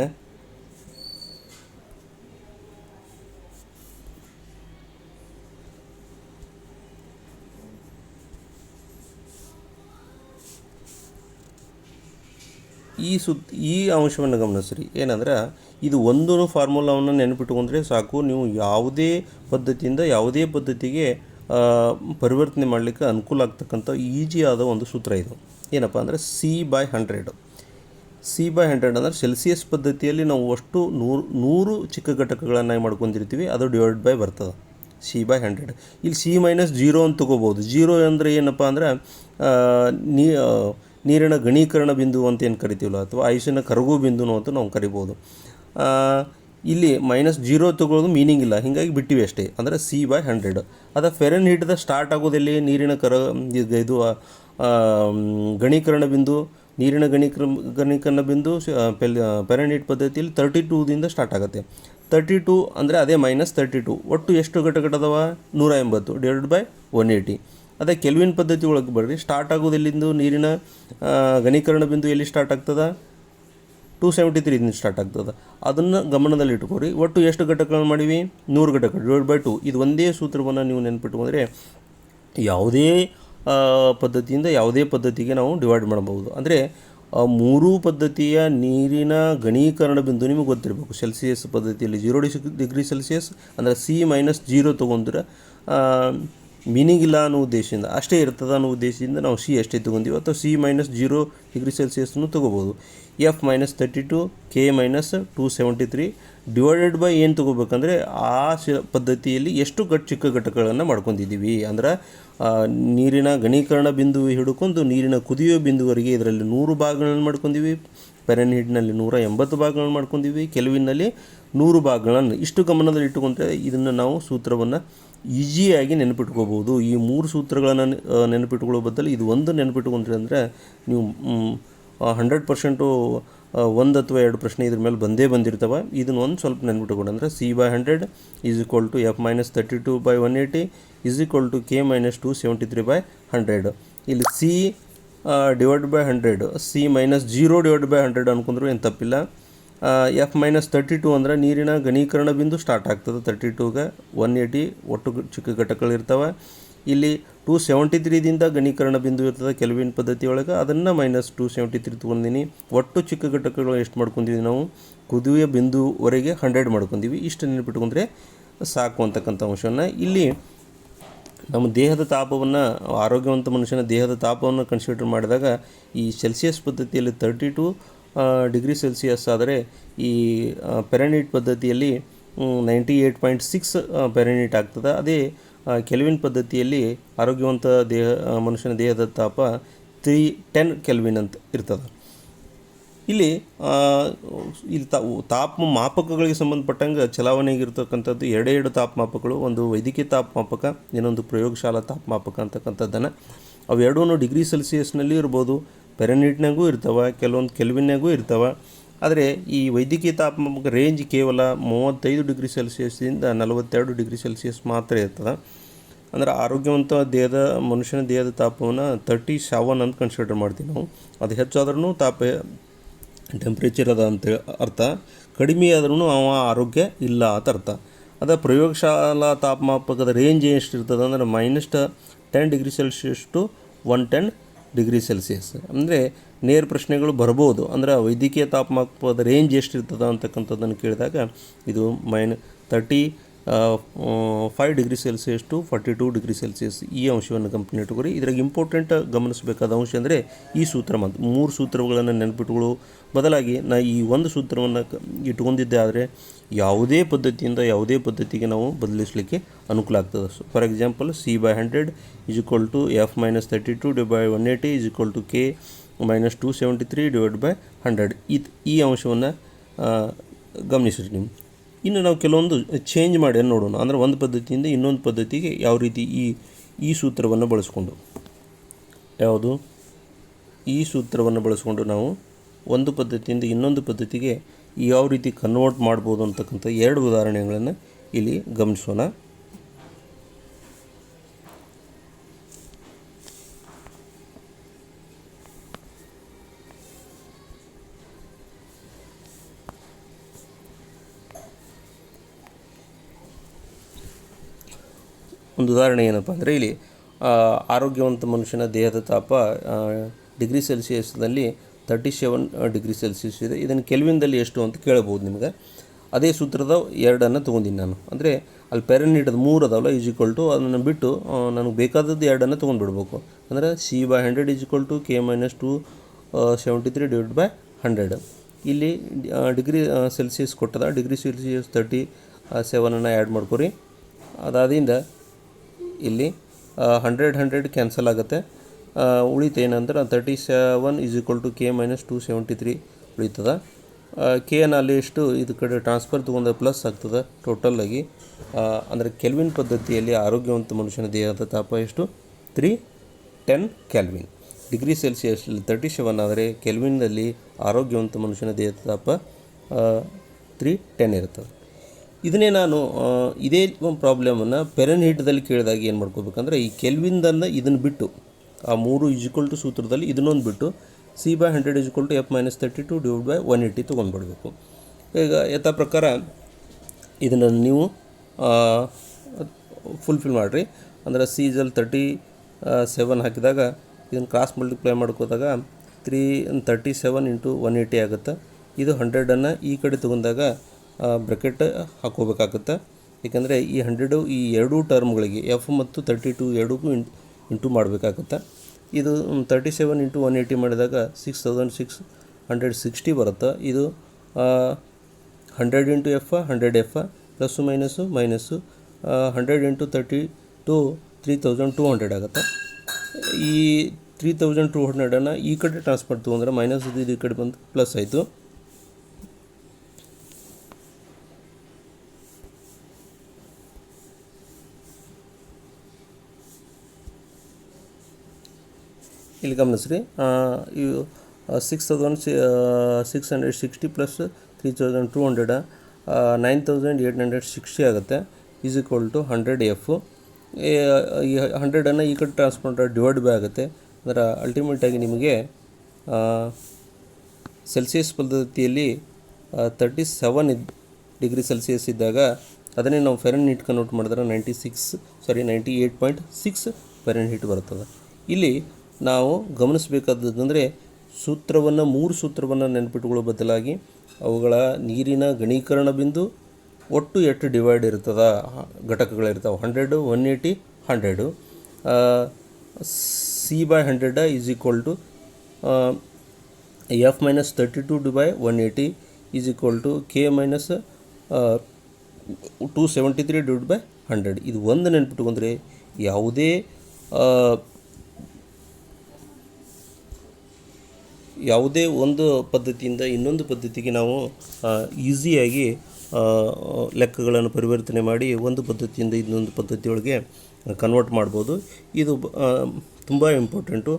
ಈ ಅಂಶವನ್ನು ಗಮನಿಸ್ರಿ. ಏನಂದ್ರೆ ಇದು ಒಂದು ಫಾರ್ಮುಲಾವನ್ನು ನೆನಪಿಟ್ಕೊಂಡ್ರೆ ಸಾಕು, ನೀವು ಯಾವುದೇ ಪದ್ಧತಿಯಿಂದ ಯಾವುದೇ ಪದ್ಧತಿಗೆ ಪರಿವರ್ತನೆ ಮಾಡಲಿಕ್ಕೆ ಅನುಕೂಲ ಆಗ್ತಕ್ಕಂಥ ಈಜಿಯಾದ ಒಂದು ಸೂತ್ರ ಇದು. ಏನಪ್ಪ ಅಂದರೆ C/100. C/100 ಅಂದರೆ ಸೆಲ್ಸಿಯಸ್ ಪದ್ಧತಿಯಲ್ಲಿ ನಾವು ಅಷ್ಟು 100 ಚಿಕ್ಕ ಘಟಕಗಳನ್ನು ಮಾಡ್ಕೊಂಡಿರ್ತೀವಿ, ಅದು ಡಿವೈಡ್ ಬೈ ಬರ್ತದೆ C/100. ಇಲ್ಲಿ C-0 ಅಂತ ತೊಗೋಬೋದು. 0 ಅಂದರೆ ಏನಪ್ಪ ಅಂದರೆ ನೀರಿನ ಘನೀಕರಣ ಬಿಂದು ಅಂತ ಏನು ಕರಿತೀವಲ್ಲ, ಅಥವಾ ಐಸಿನ ಕರಗು ಬಿಂದುನು ಅಂತ ನಾವು ಕರಿಬೋದು. ಇಲ್ಲಿ -0 ತೊಗೊಳ್ಳೋದು ಮೀನಿಂಗ್ ಇಲ್ಲ, ಹೀಗಾಗಿ ಬಿಟ್ಟಿವಿ ಅಷ್ಟೇ. ಅಂದರೆ C/100. ಅದು ಫೆರನ್ಹೀಟ್ದ ಸ್ಟಾರ್ಟ್ ಆಗೋದಲ್ಲಿ ನೀರಿನ ಇದು ಘನೀಕರಣ ಬಿಂದು, ನೀರಿನ ಘನೀಕರಣ ಬಿಂದು ಫೆರನ್ಹೀಟ್ ಪದ್ಧತಿಯಲ್ಲಿ 32ದಿಂದ ಸ್ಟಾರ್ಟ್ ಆಗುತ್ತೆ. 32 ಅಂದರೆ ಅದೇ -32. ಒಟ್ಟು ಎಷ್ಟು ಘಟಕದವ? 180 ಡಿವೈಡ್ ಬೈ 180. ಅದೇ ಕೆಲ್ವಿನ್ ಪದ್ಧತಿ ಒಳಗೆ ಬರ್ರಿ. ಸ್ಟಾರ್ಟ್ ಆಗೋದೆಲ್ಲಿಂದು ನೀರಿನ ಘನೀಕರಣ ಬಿಂದು ಎಲ್ಲಿ ಸ್ಟಾರ್ಟ್ ಆಗ್ತದೆ? 273ದಿಂದ ಸ್ಟಾರ್ಟ್ ಆಗ್ತದೆ. ಅದನ್ನು ಗಮನದಲ್ಲಿ ಇಟ್ಕೊರಿ. ಒಟ್ಟು ಎಷ್ಟು ಘಟಕಗಳನ್ನು ಮಾಡೀವಿ? 100 ಘಟಕ ಡಿವೈಡ್ ಬೈ 2. ಇದು ಒಂದೇ ಸೂತ್ರವನ್ನು ನೀವು ನೆನಪಿಟ್ಕೊಂಡ್ರೆ ಯಾವುದೇ ಪದ್ಧತಿಯಿಂದ ಯಾವುದೇ ಪದ್ಧತಿಗೆ ನಾವು ಡಿವೈಡ್ ಮಾಡಬಹುದು. ಅಂದರೆ ಮೂರೂ ಪದ್ಧತಿಯ ನೀರಿನ ಘನೀಕರಣ ಬಿಂದು ನಿಮಗೆ ಗೊತ್ತಿರಬೇಕು. ಸೆಲ್ಸಿಯಸ್ ಪದ್ಧತಿಯಲ್ಲಿ 0 ಡಿಗ್ರಿ ಸೆಲ್ಸಿಯಸ್ ಅಂದರೆ C-0 ತೊಗೊಂಡ್ರೆ ಮೀನಿಂಗ್ ಇಲ್ಲ ಅನ್ನೋ ಉದ್ದೇಶದಿಂದ, ಅಷ್ಟೇ ಇರ್ತದೆ ಅನ್ನೋ ಉದ್ದೇಶದಿಂದ ನಾವು C ಅಷ್ಟೇ ತೊಗೊಂತೀವಿ. ಅಥವಾ C-0 ಡಿಗ್ರಿ ಸೆಲ್ಸಿಯಸ್ನು ತೊಗೋಬೋದು. F-32 K-273 ಡಿವೈಡೆಡ್ ಬೈ ಏನು ತೊಗೋಬೇಕಂದ್ರೆ ಆ ಪದ್ಧತಿಯಲ್ಲಿ ಎಷ್ಟು ಚಿಕ್ಕ ಘಟಕಗಳನ್ನು ಮಾಡ್ಕೊಂಡಿದ್ದೀವಿ. ಅಂದ್ರೆ ನೀರಿನ ಘನೀಕರಣ ಬಿಂದು ಹಿಡ್ಕೊಂಡು ನೀರಿನ ಕುದಿಯೋ ಬಿಂದುವರೆಗೆ ಇದರಲ್ಲಿ 100 ಭಾಗಗಳನ್ನು ಮಾಡ್ಕೊಂಡಿವಿ. ಫೆರನ್ಹೀಟ್ನಲ್ಲಿ 180 ಭಾಗಗಳನ್ನು ಮಾಡ್ಕೊಂಡಿವಿ. ಕೆಲ್ವಿನ್ನಲ್ಲಿ 100 ಭಾಗಗಳನ್ನು. ಇಷ್ಟು ಗಮನದಲ್ಲಿ ಇಟ್ಟುಕೊಂಡ್ರೆ ಇದನ್ನು ನಾವು ಸೂತ್ರವನ್ನು ಈಸಿಯಾಗಿ ನೆನಪಿಟ್ಕೋಬೋದು. ಈ 3 ಸೂತ್ರಗಳನ್ನು ನೆನಪಿಟ್ಕೊಳ್ಳೋ ಬದಲು ಇದು ಒಂದು ನೆನಪಿಟ್ಕೊಂಡ್ರೆ ಅಂದರೆ ನೀವು 100% 1 ಅಥವಾ 2 ಪ್ರಶ್ನೆ ಇದ್ರ ಮೇಲೆ ಬಂದಿರ್ತವೆ. ಇದನ್ನು ಒಂದು ಸ್ವಲ್ಪ ನೆನ್ಬಿಟ್ಕೊಂಡು ಅಂದರೆ C/100 = F-32/180 = K-273/100. ಇಲ್ಲಿ C divide by 100, C-0 divide by 100 ಅನ್ಕೊಂಡ್ರು ಏನು ತಪ್ಪಿಲ್ಲ. F-32 ಅಂದರೆ ನೀರಿನ ಘನೀಕರಣ ಬಿಂದು ಸ್ಟಾರ್ಟ್ ಆಗ್ತದೆ 32ಗೆ. 180 ಒಟ್ಟು ಚಿಕ್ಕ ಘಟಕಗಳಿರ್ತವೆ. ಇಲ್ಲಿ 273ದಿಂದ ಘನೀಕರಣ ಬಿಂದು ಇರ್ತದೆ ಕೆಲ್ವಿನ್ ಪದ್ಧತಿ ಒಳಗೆ, ಅದನ್ನು -273 ತೊಗೊಂಡಿನಿ. ಒಟ್ಟು ಚಿಕ್ಕ ಘಟಕಗಳು ಎಷ್ಟು ಮಾಡ್ಕೊಂಡಿದ್ದೀವಿ ನಾವು? ಕುದಿಯುವ ಬಿಂದುವರೆಗೆ 100 ಮಾಡ್ಕೊಂಡಿವಿ. ಇಷ್ಟು ನೆನಪಿಟ್ಕೊಂಡ್ರೆ ಸಾಕು ಅಂತಕ್ಕಂಥ ಅಂಶವನ್ನು. ಇಲ್ಲಿ ನಮ್ಮ ದೇಹದ ತಾಪವನ್ನು, ಆರೋಗ್ಯವಂತ ಮನುಷ್ಯನ ದೇಹದ ತಾಪವನ್ನು ಕನ್ಸಿಡರ್ ಮಾಡಿದಾಗ ಈ ಸೆಲ್ಸಿಯಸ್ ಪದ್ಧತಿಯಲ್ಲಿ 32 ಡಿಗ್ರಿ ಸೆಲ್ಸಿಯಸ್ ಆದರೆ ಈ ಫೆರನ್ಹೀಟ್ ಪದ್ಧತಿಯಲ್ಲಿ 98.6 ಫೆರನ್ಹೀಟ್ ಆಗ್ತದೆ. ಅದೇ ಕೆಲ್ವಿನ್ ಪದ್ಧತಿಯಲ್ಲಿ ಆರೋಗ್ಯವಂತ ಮನುಷ್ಯನ ದೇಹದ ತಾಪ 310 ಕೆಲ್ವಿನ್ ಅಂತ ಇರ್ತದೆ. ಇಲ್ಲಿ ಮಾಪಕಗಳಿಗೆ ಸಂಬಂಧಪಟ್ಟಂಗೆ ಚಲಾವಣೆಗಿರ್ತಕ್ಕಂಥದ್ದು ಎರಡು ತಾಪಮಾಪಕಗಳು. ಒಂದು ವೈದ್ಯಕೀಯ ತಾಪಮಾಪಕ, ಇನ್ನೊಂದು ಪ್ರಯೋಗಶಾಲಾ ತಾಪಮಾಪಕ ಅಂತಕ್ಕಂಥದ್ದನ್ನು. ಅವೆರಡೂ ಡಿಗ್ರಿ ಸೆಲ್ಸಿಯಸ್ನಲ್ಲಿ ಇರ್ಬೋದು, ಫೆರನ್ಹೀಟ್ನಾಗೂ ಇರ್ತವೆ, ಕೆಲವೊಂದು ಕೆಲ್ವಿನ್ನಾಗೂ ಇರ್ತವೆ. ಆದರೆ ಈ ವೈದ್ಯಕೀಯ ತಾಪಮಾಪಕ ರೇಂಜ್ ಕೇವಲ 35 ಡಿಗ್ರಿ ಸೆಲ್ಸಿಯಸ್ಸಿಂದ 42 ಡಿಗ್ರಿ ಸೆಲ್ಸಿಯಸ್ ಮಾತ್ರ ಇರ್ತದೆ. ಅಂದರೆ ಆರೋಗ್ಯವಂತ ಮನುಷ್ಯನ ದೇಹದ ತಾಪವನ್ನು 37 ಅಂತ ಕನ್ಸಿಡರ್ ಮಾಡ್ತೀವಿ ನಾವು. ಅದು ಹೆಚ್ಚಾದ್ರೂ ಟೆಂಪ್ರೇಚರ್ ಅದ ಅಂತ ಅರ್ಥ, ಕಡಿಮೆ ಆದ್ರೂ ಅವ ಆರೋಗ್ಯ ಇಲ್ಲ ಅಂತ ಅರ್ಥ. ಅದು ಪ್ರಯೋಗಶಾಲಾ ತಾಪಮಾಪಕದ ರೇಂಜ್ ಎಷ್ಟಿರ್ತದೆ ಅಂದರೆ -10 degree Celsius to 110 degree Celsius. ಅಂದರೆ ನೇರ ಪ್ರಶ್ನೆಗಳು ಬರ್ಬೋದು. ಅಂದರೆ ವೈದ್ಯಕೀಯ ತಾಪಮಾಪಕದ ರೇಂಜ್ ಎಷ್ಟಿರ್ತದೆ ಅಂತಕ್ಕಂಥದ್ದನ್ನು ಕೇಳಿದಾಗ ಇದು -35 degree Celsius to 42 degree Celsius. ಈ ಅಂಶವನ್ನು ಗಮನ ಇಟ್ಕೊರಿ. ಇದ್ರಾಗ ಇಂಪಾರ್ಟೆಂಟ್ ಗಮನಿಸಬೇಕಾದ ಅಂಶ ಅಂದರೆ ಈ ಸೂತ್ರ ಮತ್ತು 3 ಸೂತ್ರಗಳನ್ನು ನೆನಪಿಟ್ಕೊಳ್ಳೋ ಬದಲಾಗಿ ಈ ಒಂದು ಸೂತ್ರವನ್ನು ಇಟ್ಕೊಂಡಿದ್ದೆ ಆದರೆ ಯಾವುದೇ ಪದ್ಧತಿಯಿಂದ ಯಾವುದೇ ಪದ್ಧತಿಗೆ ನಾವು ಬದಲಿಸಲಿಕ್ಕೆ ಅನುಕೂಲ ಆಗ್ತದೆ. For example C/100 = F-32/180 = K-273/100. ಈ ಅಂಶವನ್ನು ಗಮನಿಸಿರಿ ನೀವು. ಇನ್ನು ನಾವು ಕೆಲವೊಂದು ಚೇಂಜ್ ಮಾಡಿ ನೋಡೋಣ. ಅಂದರೆ ಒಂದು ಪದ್ಧತಿಯಿಂದ ಇನ್ನೊಂದು ಪದ್ಧತಿಗೆ ಯಾವ ರೀತಿ ಈ ಸೂತ್ರವನ್ನು ಬಳಸ್ಕೊಂಡು ಈ ಸೂತ್ರವನ್ನು ಬಳಸ್ಕೊಂಡು ನಾವು ಒಂದು ಪದ್ಧತಿಯಿಂದ ಇನ್ನೊಂದು ಪದ್ಧತಿಗೆ ಯಾವ ರೀತಿ ಕನ್ವರ್ಟ್ ಮಾಡ್ಬೋದು ಅಂತಕ್ಕಂಥ 2 ಉದಾಹರಣೆಗಳನ್ನು ಇಲ್ಲಿ ಗಮನಿಸೋಣ. ಒಂದು ಉದಾಹರಣೆ ಏನಪ್ಪ ಅಂದರೆ ಇಲ್ಲಿ ಆರೋಗ್ಯವಂತ ಮನುಷ್ಯನ ದೇಹದ ತಾಪ ಡಿಗ್ರಿ ಸೆಲ್ಸಿಯಸ್ನಲ್ಲಿ 37 ಡಿಗ್ರಿ ಸೆಲ್ಸಿಯಸ್ ಇದೆ. ಇದನ್ನು ಕೆಲ್ವಿನ್ದಲ್ಲಿ ಎಷ್ಟು ಅಂತ ಕೇಳಬಹುದು ನಿಮಗೆ. ಅದೇ ಸೂತ್ರದ 2 ತೊಗೊಂಡಿನಿ ನಾನು. ಅಂದರೆ ಅಲ್ಲಿ ಫೆರನ್ಹೀಟ್ 3 ಅದಾವಲ್ಲ = ಅದನ್ನು ಬಿಟ್ಟು ನನಗೆ ಬೇಕಾದದ್ದು 2 ತೊಗೊಂಡ್ಬಿಡ್ಬೇಕು. ಅಂದರೆ C/100 = K - 273/100. ಇಲ್ಲಿ ಡಿಗ್ರಿ ಸೆಲ್ಸಿಯಸ್ ಕೊಟ್ಟದ. ಡಿಗ್ರಿ ಸೆಲ್ಸಿಯಸ್ 37 ಆ್ಯಡ್ ಮಾಡ್ಕೊರಿ. ಅದಾದಿಂದ ಇಲ್ಲಿ 100 ಕ್ಯಾನ್ಸಲ್ ಆಗುತ್ತೆ. ಉಳಿತು ಏನಂದ್ರೆ 37 K - 273 ಉಳಿತದ. ಕೆ ಅನ್ನು ಅಲ್ಲಿ ಎಷ್ಟು ಇದು ಕಡೆ ಟ್ರಾನ್ಸ್ಫರ್ ತೊಗೊಂಡು ಪ್ಲಸ್ ಆಗ್ತದೆ ಟೋಟಲಾಗಿ. ಅಂದರೆ ಕೆಲ್ವಿನ್ ಪದ್ಧತಿಯಲ್ಲಿ ಆರೋಗ್ಯವಂತ ಮನುಷ್ಯನ ದೇಹದ ತಾಪ ಎಷ್ಟು? 310 ಕೆಲ್ವಿನ್. ಡಿಗ್ರಿ ಸೆಲ್ಸಿಯಸ್ನಲ್ಲಿ 37 ಆದರೆ ಕೆಲ್ವಿನ್ನಲ್ಲಿ ಆರೋಗ್ಯವಂತ ಮನುಷ್ಯನ ದೇಹದ ತಾಪ 310 ಇರ್ತದೆ. ಇದನ್ನೇ ನಾನು ಇದೇ ಪ್ರಾಬ್ಲಮನ್ನು ಫೆರನ್ಹೀಟ್ದಲ್ಲಿ ಕೇಳಿದಾಗ ಏನು ಮಾಡ್ಕೋಬೇಕಂದ್ರೆ ಈ ಕೆಲ್ವಿನ್ದನ್ನು ಇದನ್ನು ಬಿಟ್ಟು ಆ 3 ಸೂತ್ರದಲ್ಲಿ ಇದನ್ನೊಂದು ಬಿಟ್ಟು C/100 = F - 32/180 ತೊಗೊಂಡ್ಬಿಡ್ಬೇಕು. ಈಗ ಯಥಾ ಪ್ರಕಾರ ಇದನ್ನು ನೀವು ಫುಲ್ಫಿಲ್ ಮಾಡಿರಿ. ಅಂದರೆ C/37 ಹಾಕಿದಾಗ ಇದನ್ನು ಕ್ರಾಸ್ ಮಲ್ಟಿಪ್ಲೈ ಮಾಡ್ಕೋದಾಗ 37 × 180 ಆಗುತ್ತೆ. ಇದು 100ಅನ್ನು ಈ ಕಡೆ ತೊಗೊಂಡಾಗ ಬ್ರ್ಯಾಕೆಟ್ ಹಾಕೋಬೇಕಾಗುತ್ತೆ. ಏಕೆಂದರೆ ಈ 100 ಈ ಎರಡೂ ಟರ್ಮ್ಗಳಿಗೆ F ಮತ್ತು 32 ಎರಡಕ್ಕೂ ಇಂಟು ಮಾಡಬೇಕಾಗುತ್ತೆ. ಇದು 37 × 180 ಮಾಡಿದಾಗ 6660 ಬರುತ್ತೆ. ಇದು 100 × F 100F ಪ್ಲಸ್ಸು ಮೈನಸ್ಸು 100 × 32 3200 ಆಗುತ್ತೆ. ಈ 3200ಅನ್ನು ಈ ಕಡೆ ಟ್ರಾನ್ಸ್ಫರ್ ತೊಗೊಂಡ್ರೆ ಮೈನಸ್ ಇದು ಈ ಕಡೆ ಬಂದು ಪ್ಲಸ್ ಆಯಿತು. ಇಲ್ಲಿ ಗಮನಿಸ್ರಿ, ಇವು 6660 ಪ್ಲಸ್ 3200 9860 ಆಗುತ್ತೆ. = 100F. ಈ 100ಅನ್ನು ಈ ಕಡೆ ಟ್ರಾನ್ಸ್ಫರ್ ಡಿವೈಡ್ ಬೈ ಆಗುತ್ತೆ. ಅಂದರೆ ಅಲ್ಟಿಮೇಟಾಗಿ ನಿಮಗೆ ಸೆಲ್ಸಿಯಸ್ ಪದ್ಧತಿಯಲ್ಲಿ 37 ಡಿಗ್ರಿ ಸೆಲ್ಸಿಯಸ್ ಇದ್ದಾಗ ಅದನ್ನೇ ನಾವು ಫೆರನ್ಹೀಟ್ ಕನ್ವರ್ಟ್ ಮಾಡಿದ್ರೆ 98.6 ಫೆರನ್ಹೀಟ್ ಬರ್ತದೆ. ಇಲ್ಲಿ ನಾವು ಗಮನಿಸಬೇಕಾದದಂದರೆ ಸೂತ್ರವನ್ನು 3 ಸೂತ್ರವನ್ನು ನೆನಪಿಟ್ಟುಕೊಳ್ಳೋ ಬದಲಾಗಿ ಅವುಗಳ ನೀರಿನ ಘನೀಕರಣ ಬಿಂದು ಒಟ್ಟು ಎಷ್ಟು ಡಿವೈಡ್ ಇರ್ತದೆ ಘಟಕಗಳಿರ್ತಾವೆ 100 180 100. C/100 = F - 32/180 K - 273/100. ಇದು ಒಂದು ನೆನಪಿಟ್ಟುಕೊಂಡ್ರೆ ಯಾವುದೇ ಒಂದು ಪದ್ಧತಿಯಿಂದ ಇನ್ನೊಂದು ಪದ್ಧತಿಗೆ ನಾವು ಈಸಿಯಾಗಿ ಲೆಕ್ಕಗಳನ್ನು ಪರಿವರ್ತನೆ ಮಾಡಿ ಒಂದು ಪದ್ಧತಿಯಿಂದ ಇನ್ನೊಂದು ಪದ್ಧತಿಯೊಳಗೆ ಕನ್ವರ್ಟ್ ಮಾಡ್ಬೋದು. ಇದು ತುಂಬ ಇಂಪಾರ್ಟೆಂಟು.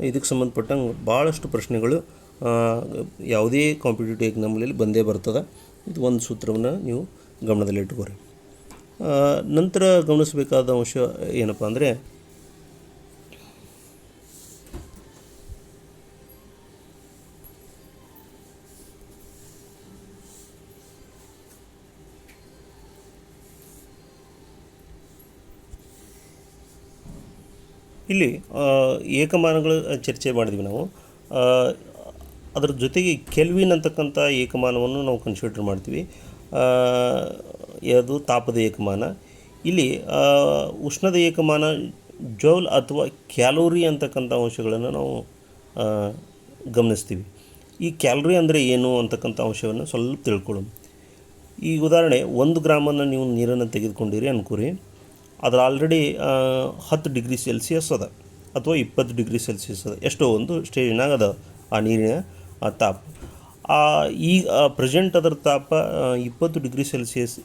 ಇದಕ್ಕೆ ಸಂಬಂಧಪಟ್ಟಂಗೆ ಭಾಳಷ್ಟು ಪ್ರಶ್ನೆಗಳು ಯಾವುದೇ ಕಾಂಪಿಟೇಟಿವ್ ಎಕ್ಸಾಮ್ಗಳಲ್ಲಿ ಬಂದೇ ಬರ್ತದೆ. ಇದು ಒಂದು ಸೂತ್ರವನ್ನು ನೀವು ಗಮನದಲ್ಲಿಟ್ಟುಕೋರಿ. ನಂತರ ಗಮನಿಸಬೇಕಾದ ಅಂಶ ಏನಪ್ಪ ಅಂದರೆ ಇಲ್ಲಿ ಏಕಮಾನಗಳು ಚರ್ಚೆ ಮಾಡಿದ್ವಿ ನಾವು. ಅದರ ಜೊತೆಗೆ ಕೆಲ್ವಿನ್ ಅಂತಕ್ಕಂಥ ಏಕಮಾನವನ್ನು ನಾವು ಕನ್ಸಿಡರ್ ಮಾಡ್ತೀವಿ. ಅದು ತಾಪದ ಏಕಮಾನ. ಇಲ್ಲಿ ಉಷ್ಣದ ಏಕಮಾನ ಜೌಲ್ ಅಥವಾ ಕ್ಯಾಲೋರಿ ಅಂತಕ್ಕಂಥ ಅಂಶಗಳನ್ನು ನಾವು ಗಮನಿಸ್ತೀವಿ. ಈ ಕ್ಯಾಲೋರಿ ಅಂದರೆ ಏನು ಅಂತಕ್ಕಂಥ ಅಂಶವನ್ನು ಸ್ವಲ್ಪ ತಿಳ್ಕೊಳ್ಳೋಣ. ಈಗ ಉದಾಹರಣೆ 1 ಗ್ರಾಮನ್ನು ನೀವು ನೀರನ್ನು ತೆಗೆದುಕೊಂಡಿರಿ ಅನ್ಕೋರಿ. ಅದ್ರ ಆಲ್ರೆಡಿ 10 ಡಿಗ್ರಿ ಸೆಲ್ಸಿಯಸ್ ಅದ ಅಥವಾ 20 ಡಿಗ್ರಿ ಸೆಲ್ಸಿಯಸ್ ಅದ, ಎಷ್ಟೋ ಒಂದು ಸ್ಟೇಜ್ನಾಗ ಅದ ಆ ನೀರಿನ ತಾಪ. ಈಗ ಪ್ರೆಸೆಂಟ್ ಅದರ ತಾಪ 20 ಡಿಗ್ರಿ ಸೆಲ್ಸಿಯಸ್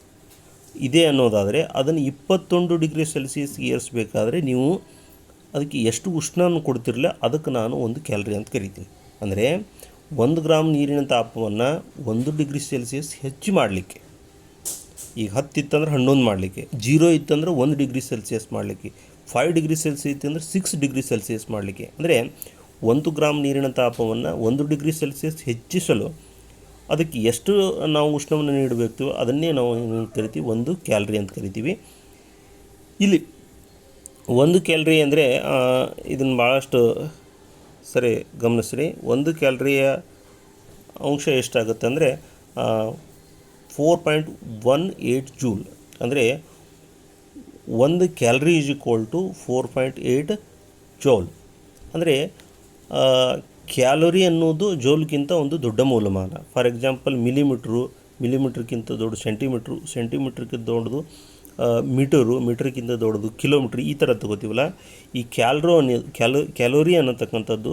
ಇದೆ ಅನ್ನೋದಾದರೆ ಅದನ್ನು 21 ಡಿಗ್ರಿ ಸೆಲ್ಸಿಯಸ್ಗೆ ಏರಿಸಬೇಕಾದ್ರೆ ನೀವು ಅದಕ್ಕೆ ಎಷ್ಟು ಉಷ್ಣವನ್ನು ಕೊಡ್ತಿರಲಿಲ್ಲ ಅದಕ್ಕೆ ನಾನು 1 ಕ್ಯಾಲರಿ ಅಂತ ಕರಿತೀನಿ. ಅಂದರೆ 1 ಗ್ರಾಮ್ ನೀರಿನ ತಾಪವನ್ನು 1 ಡಿಗ್ರಿ ಸೆಲ್ಸಿಯಸ್ ಹೆಚ್ಚು ಮಾಡಲಿಕ್ಕೆ, ಈಗ 10 ಇತ್ತಂದ್ರೆ 11 ಮಾಡಲಿಕ್ಕೆ, 0 ಇತ್ತಂದ್ರೆ 1 ಡಿಗ್ರಿ ಸೆಲ್ಸಿಯಸ್ ಮಾಡಲಿಕ್ಕೆ, 5 ಡಿಗ್ರಿ ಸೆಲ್ಸಿಯಸ್ ಇತ್ತಂದ್ರೆ 6 ಡಿಗ್ರಿ ಸೆಲ್ಸಿಯಸ್ ಮಾಡಲಿಕ್ಕೆ, ಅಂದರೆ 1 ಗ್ರಾಮ್ ನೀರಿನ ತಾಪವನ್ನು 1 ಡಿಗ್ರಿ ಸೆಲ್ಸಿಯಸ್ ಹೆಚ್ಚಿಸಲು ಅದಕ್ಕೆ ಎಷ್ಟು ನಾವು ಉಷ್ಣವನ್ನು ನೀಡಬೇಕು ಅದನ್ನೇ ನಾವು ಏನು ಕರಿತೀವಿ 1 ಕ್ಯಾಲರಿ ಅಂತ ಕರಿತೀವಿ. ಇಲ್ಲಿ 1 ಕ್ಯಾಲರಿ ಅಂದರೆ ಇದನ್ನು ಭಾಳಷ್ಟು ಸರಿ ಗಮನಿಸ್ರಿ, 1 ಕ್ಯಾಲರಿಯ ಅಂಶ ಎಷ್ಟಾಗುತ್ತೆ ಅಂದರೆ 4.18 ಜೂಲ್. ಅಂದರೆ 1 calorie is equal to 4.8 joule. ಅಂದರೆ ಕ್ಯಾಲೋರಿ ಅನ್ನೋದು ಜೌಲ್ಗಿಂತ ಒಂದು ದೊಡ್ಡ ಮೂಲಮಾನ. ಫಾರ್ ಎಕ್ಸಾಂಪಲ್ ಮಿಲಿಮೀಟ್ರ್ಗಿಂತ ದೊಡ್ಡ ಸೆಂಟಿಮೀಟ್ರ್ಗಿಂತ ದೊಡ್ಡದು ಮೀಟರ್ಗಿಂತ ದೊಡ್ಡದು ಕಿಲೋಮೀಟ್ರ್, ಈ ಥರ ತಗೋತೀವಲ್ಲ. ಈ ಕ್ಯಾಲೋರಿ ಅನ್ನತಕ್ಕಂಥದ್ದು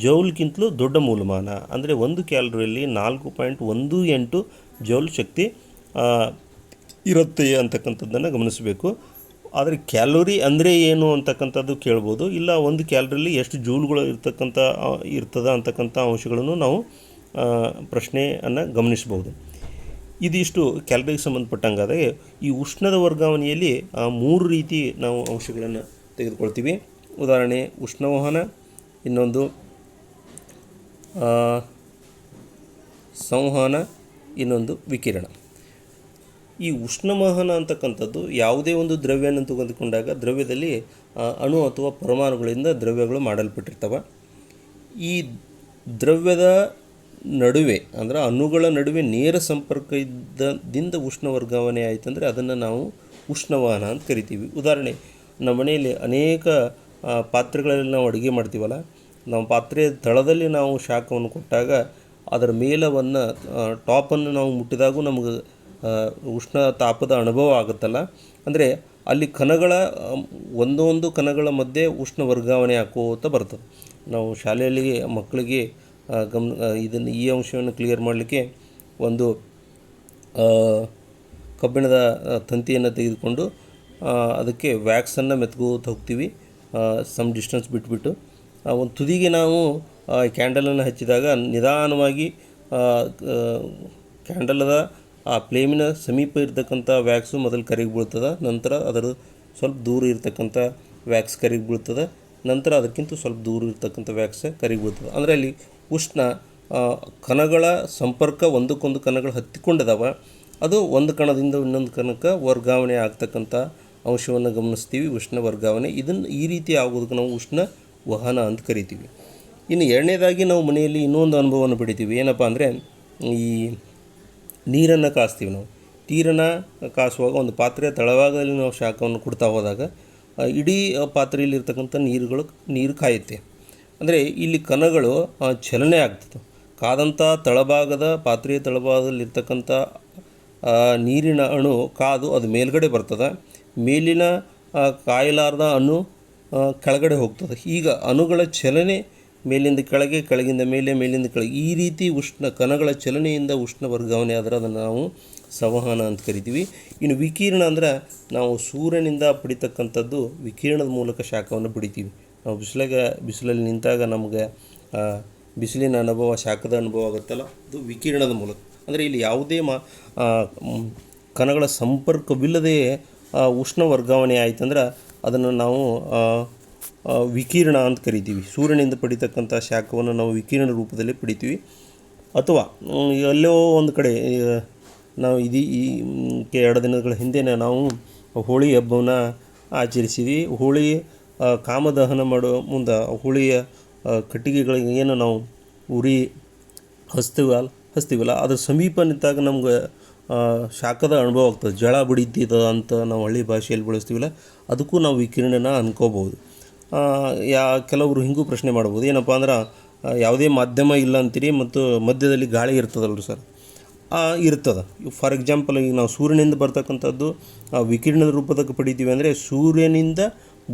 ಜೌಲ್ಗಿಂತಲೂ ದೊಡ್ಡ ಮೂಲಮಾನ. ಅಂದರೆ 1 ಕ್ಯಾಲರಿಯಲ್ಲಿ 4.18 ಜೌಲ್ ಶಕ್ತಿ ಇರುತ್ತೆ ಅಂತಕ್ಕಂಥದ್ದನ್ನು ಗಮನಿಸಬೇಕು. ಆದರೆ ಕ್ಯಾಲೋರಿ ಅಂದರೆ ಏನು ಅಂತಕ್ಕಂಥದ್ದು ಕೇಳ್ಬೋದು. ಇಲ್ಲ 1 ಕ್ಯಾಲರಿಯಲ್ಲಿ ಎಷ್ಟು ಜೂಲ್ಗಳು ಇರ್ತದೆ ಅಂತಕ್ಕಂಥ ಅಂಶಗಳನ್ನು ನಾವು ಪ್ರಶ್ನೆಯನ್ನು ಗಮನಿಸ್ಬೋದು. ಇದಿಷ್ಟು ಕ್ಯಾಲರಿಗೆ ಸಂಬಂಧಪಟ್ಟಂಗಾದರೆ ಈ ಉಷ್ಣದ ವರ್ಗಾವಣೆಯಲ್ಲಿ 3 ರೀತಿ ನಾವು ಅಂಶಗಳನ್ನು ತೆಗೆದುಕೊಳ್ತೀವಿ. ಉದಾಹರಣೆ ಉಷ್ಣವಹನ, ಇನ್ನೊಂದು ಸಂವಹನ, ಇನ್ನೊಂದು ವಿಕಿರಣ. ಈ ಉಷ್ಣವಹನ ಅಂತಕ್ಕಂಥದ್ದು ಯಾವುದೇ ಒಂದು ದ್ರವ್ಯವನ್ನು ತೆಗೆದುಕೊಂಡಾಗ ದ್ರವ್ಯದಲ್ಲಿ ಅಣು ಅಥವಾ ಪರಮಾಣುಗಳಿಂದ ದ್ರವ್ಯಗಳು ಮಾಡಲ್ಪಟ್ಟಿರ್ತವೆ. ಈ ದ್ರವ್ಯದ ನಡುವೆ ಅಂದರೆ ಅಣುಗಳ ನಡುವೆ ನೇರ ಸಂಪರ್ಕದಿಂದ ಉಷ್ಣ ವರ್ಗಾವಣೆ ಆಯಿತಂದರೆ ಅದನ್ನು ನಾವು ಉಷ್ಣವಹನ ಅಂತ ಕರಿತೀವಿ. ಉದಾಹರಣೆ, ನಮ್ಮ ಮನೆಯಲ್ಲಿ ಅನೇಕ ಪಾತ್ರೆಗಳಲ್ಲಿ ನಾವು ಅಡುಗೆ ಮಾಡ್ತೀವಲ್ಲ, ನಾವು ಪಾತ್ರೆಯ ತಳದಲ್ಲಿ ನಾವು ಶಾಖವನ್ನು ಕೊಟ್ಟಾಗ ಅದರ ಮೇಲವನ್ನು ಟಾಪನ್ನು ನಾವು ಮುಟ್ಟಿದಾಗೂ ನಮಗೆ ಉಷ್ಣ ತಾಪದ ಅನುಭವ ಆಗುತ್ತಲ್ಲ. ಅಂದರೆ ಅಲ್ಲಿ ಒಂದೊಂದು ಕಣಗಳ ಮಧ್ಯೆ ಉಷ್ಣ ವರ್ಗಾವಣೆ ಆಕೋತ ಬರ್ತದೆ. ನಾವು ಶಾಲೆಯಲ್ಲಿ ಮಕ್ಕಳಿಗೆ ಈ ಅಂಶವನ್ನು ಕ್ಲಿಯರ್ ಮಾಡಲಿಕ್ಕೆ ಒಂದು ಕಬ್ಬಿಣದ ತಂತಿಯನ್ನು ತೆಗೆದುಕೊಂಡು ಅದಕ್ಕೆ ವ್ಯಾಕ್ಸನ್ನು ಮೆತ್ಕೋತ ಹೋಗ್ತೀವಿ ಸಮ್ ಡಿಸ್ಟೆನ್ಸ್ ಬಿಟ್ಬಿಟ್ಟು. ಒಂದು ತುದಿಗೆ ನಾವು ಕ್ಯಾಂಡಲನ್ನು ಹಚ್ಚಿದಾಗ ನಿಧಾನವಾಗಿ ಕ್ಯಾಂಡಲದ ಆ ಫ್ಲೇಮಿನ ಸಮೀಪ ಇರತಕ್ಕಂಥ ವ್ಯಾಕ್ಸು ಮೊದಲು ಕರಿಗೆ ಬೀಳ್ತದೆ. ನಂತರ ಅದರ ಸ್ವಲ್ಪ ದೂರ ಇರತಕ್ಕಂಥ ವ್ಯಾಕ್ಸ್ ಕರಿಗೆ ಬೀಳ್ತದೆ. ನಂತರ ಅದಕ್ಕಿಂತ ಸ್ವಲ್ಪ ದೂರ ಇರತಕ್ಕಂಥ ವ್ಯಾಕ್ಸ್ ಕರಿಗೆ ಬೀಳ್ತದೆ. ಅಂದರೆ ಅಲ್ಲಿ ಉಷ್ಣ ಕಣಗಳ ಸಂಪರ್ಕ ಒಂದಕ್ಕೊಂದು ಕಣಗಳು ಹತ್ತಿಕೊಂಡಿದ್ದಾವೆ. ಅದು ಒಂದು ಕಣದಿಂದ ಇನ್ನೊಂದು ಕಣಕ್ಕೆ ವರ್ಗಾವಣೆ ಆಗ್ತಕ್ಕಂಥ ಅಂಶವನ್ನು ಗಮನಿಸ್ತೀವಿ, ಉಷ್ಣ ವರ್ಗಾವಣೆ. ಈ ರೀತಿ ಆಗೋದಕ್ಕೆ ನಾವು ಉಷ್ಣ ವಹನ ಅಂತ ಕರಿತೀವಿ. ಇನ್ನು ಎರಡನೇದಾಗಿ ನಾವು ಮನೆಯಲ್ಲಿ ಇನ್ನೊಂದು ಅನುಭವವನ್ನು ಪಡಿತೀವಿ. ಏನಪ್ಪ ಅಂದರೆ, ಈ ನೀರನ್ನು ಕಾಸ್ತೀವಿ. ನಾವು ನೀರನ್ನು ಕಾಸುವಾಗ ಒಂದು ಪಾತ್ರೆಯ ತಳಭಾಗದಲ್ಲಿ ನಾವು ಶಾಖವನ್ನು ಕೊಡ್ತಾ ಹೋದಾಗ ಇಡೀ ಪಾತ್ರೆಯಲ್ಲಿರ್ತಕ್ಕಂಥ ನೀರು ಕಾಯುತ್ತೆ. ಅಂದರೆ ಇಲ್ಲಿ ಕಣಗಳು ಚಲನೆ ಆಗ್ತದೆ. ಕಾದಂಥ ಪಾತ್ರೆಯ ತಳಭಾಗದಲ್ಲಿರ್ತಕ್ಕಂಥ ನೀರಿನ ಅಣು ಕಾದು ಅದು ಮೇಲ್ಗಡೆ ಬರ್ತದೆ. ಮೇಲಿನ ಕಾಯಲಾರ್ದ ಅಣು ಕೆಳಗಡೆ ಹೋಗ್ತದೆ. ಈಗ ಅಣುಗಳ ಚಲನೆ ಮೇಲಿಂದ ಕೆಳಗೆ, ಕೆಳಗಿಂದ ಮೇಲೆ, ಮೇಲಿಂದ ಕೆಳಗೆ, ಈ ರೀತಿ ಕಣಗಳ ಚಲನೆಯಿಂದ ಉಷ್ಣ ವರ್ಗಾವಣೆ ಆದರೆ ಅದನ್ನು ನಾವು ಸಂವಹನ ಅಂತ ಕರಿತೀವಿ. ಇನ್ನು ವಿಕಿರಣ ಅಂದರೆ ನಾವು ಸೂರ್ಯನಿಂದ ಪಡಿತಕ್ಕಂಥದ್ದು ವಿಕಿರಣದ ಮೂಲಕ ಶಾಖವನ್ನು ಪಡಿತೀವಿ. ನಾವು ಬಿಸಿಲಲ್ಲಿ ನಿಂತಾಗ ನಮಗೆ ಬಿಸಿಲಿನ ಅನುಭವ, ಶಾಖದ ಅನುಭವ ಆಗುತ್ತಲ್ಲ, ಅದು ವಿಕಿರಣದ ಮೂಲಕ. ಅಂದರೆ ಇಲ್ಲಿ ಯಾವುದೇ ಕಣಗಳ ಸಂಪರ್ಕವಿಲ್ಲದೆ ಉಷ್ಣ ವರ್ಗಾವಣೆ ಆಯ್ತಂದ್ರೆ ಅದನ್ನು ನಾವು ವಿಕಿರಣ ಅಂತ ಕರಿತೀವಿ. ಸೂರ್ಯನಿಂದ ಪಡಿತಕ್ಕಂಥ ಶಾಖವನ್ನು ನಾವು ವಿಕಿರಣ ರೂಪದಲ್ಲಿ ಪಡಿತೀವಿ. ಅಥವಾ ಎಲ್ಲೋ ಒಂದು ಕಡೆ ನಾವು ಈ 2 ದಿನಗಳ ಹಿಂದೆ ನಾವು ಹೋಳಿ ಹಬ್ಬವನ್ನು ಆಚರಿಸಿದ್ವಿ. ಹೋಳಿ ಕಾಮದಹನ ಮಾಡೋ ಮುಂದೆ ಹೋಳಿಯ ಕಟ್ಟಿಗೆಗಳಿಗೆ ಏನು ನಾವು ಉರಿ ಹಚ್ತೀವಲ್ಲ ಅದ್ರ ಸಮೀಪ ನಿಂತಾಗ ನಮ್ಗೆ ಶಾಖದ ಅನುಭವ ಆಗ್ತದೆ. ಜಳ ಬಡಿತದ ಅಂತ ನಾವು ಹಳ್ಳಿ ಭಾಷೆಯಲ್ಲಿ ಬಳಸ್ತೀವಲ್ಲ, ಅದಕ್ಕೂ ನಾವು ವಿಕಿರಣನ ಅನ್ಕೋಬೋದು. ಕೆಲವರು ಹಿಂಗೂ ಪ್ರಶ್ನೆ ಮಾಡ್ಬೋದು, ಏನಪ್ಪ ಅಂದ್ರೆ ಯಾವುದೇ ಮಾಧ್ಯಮ ಇಲ್ಲ ಅಂತೀರಿ ಮತ್ತು ಮಧ್ಯದಲ್ಲಿ ಗಾಳಿ ಇರ್ತದಲ್ರಿ ಸರ್. ಇರ್ತದೆ. ಫಾರ್ ಎಕ್ಸಾಂಪಲ್, ಈಗ ನಾವು ಸೂರ್ಯನಿಂದ ಬರ್ತಕ್ಕಂಥದ್ದು ವಿಕಿರಣದ ರೂಪದಾಗ ಪಡಿತೀವಿ. ಅಂದರೆ ಸೂರ್ಯನಿಂದ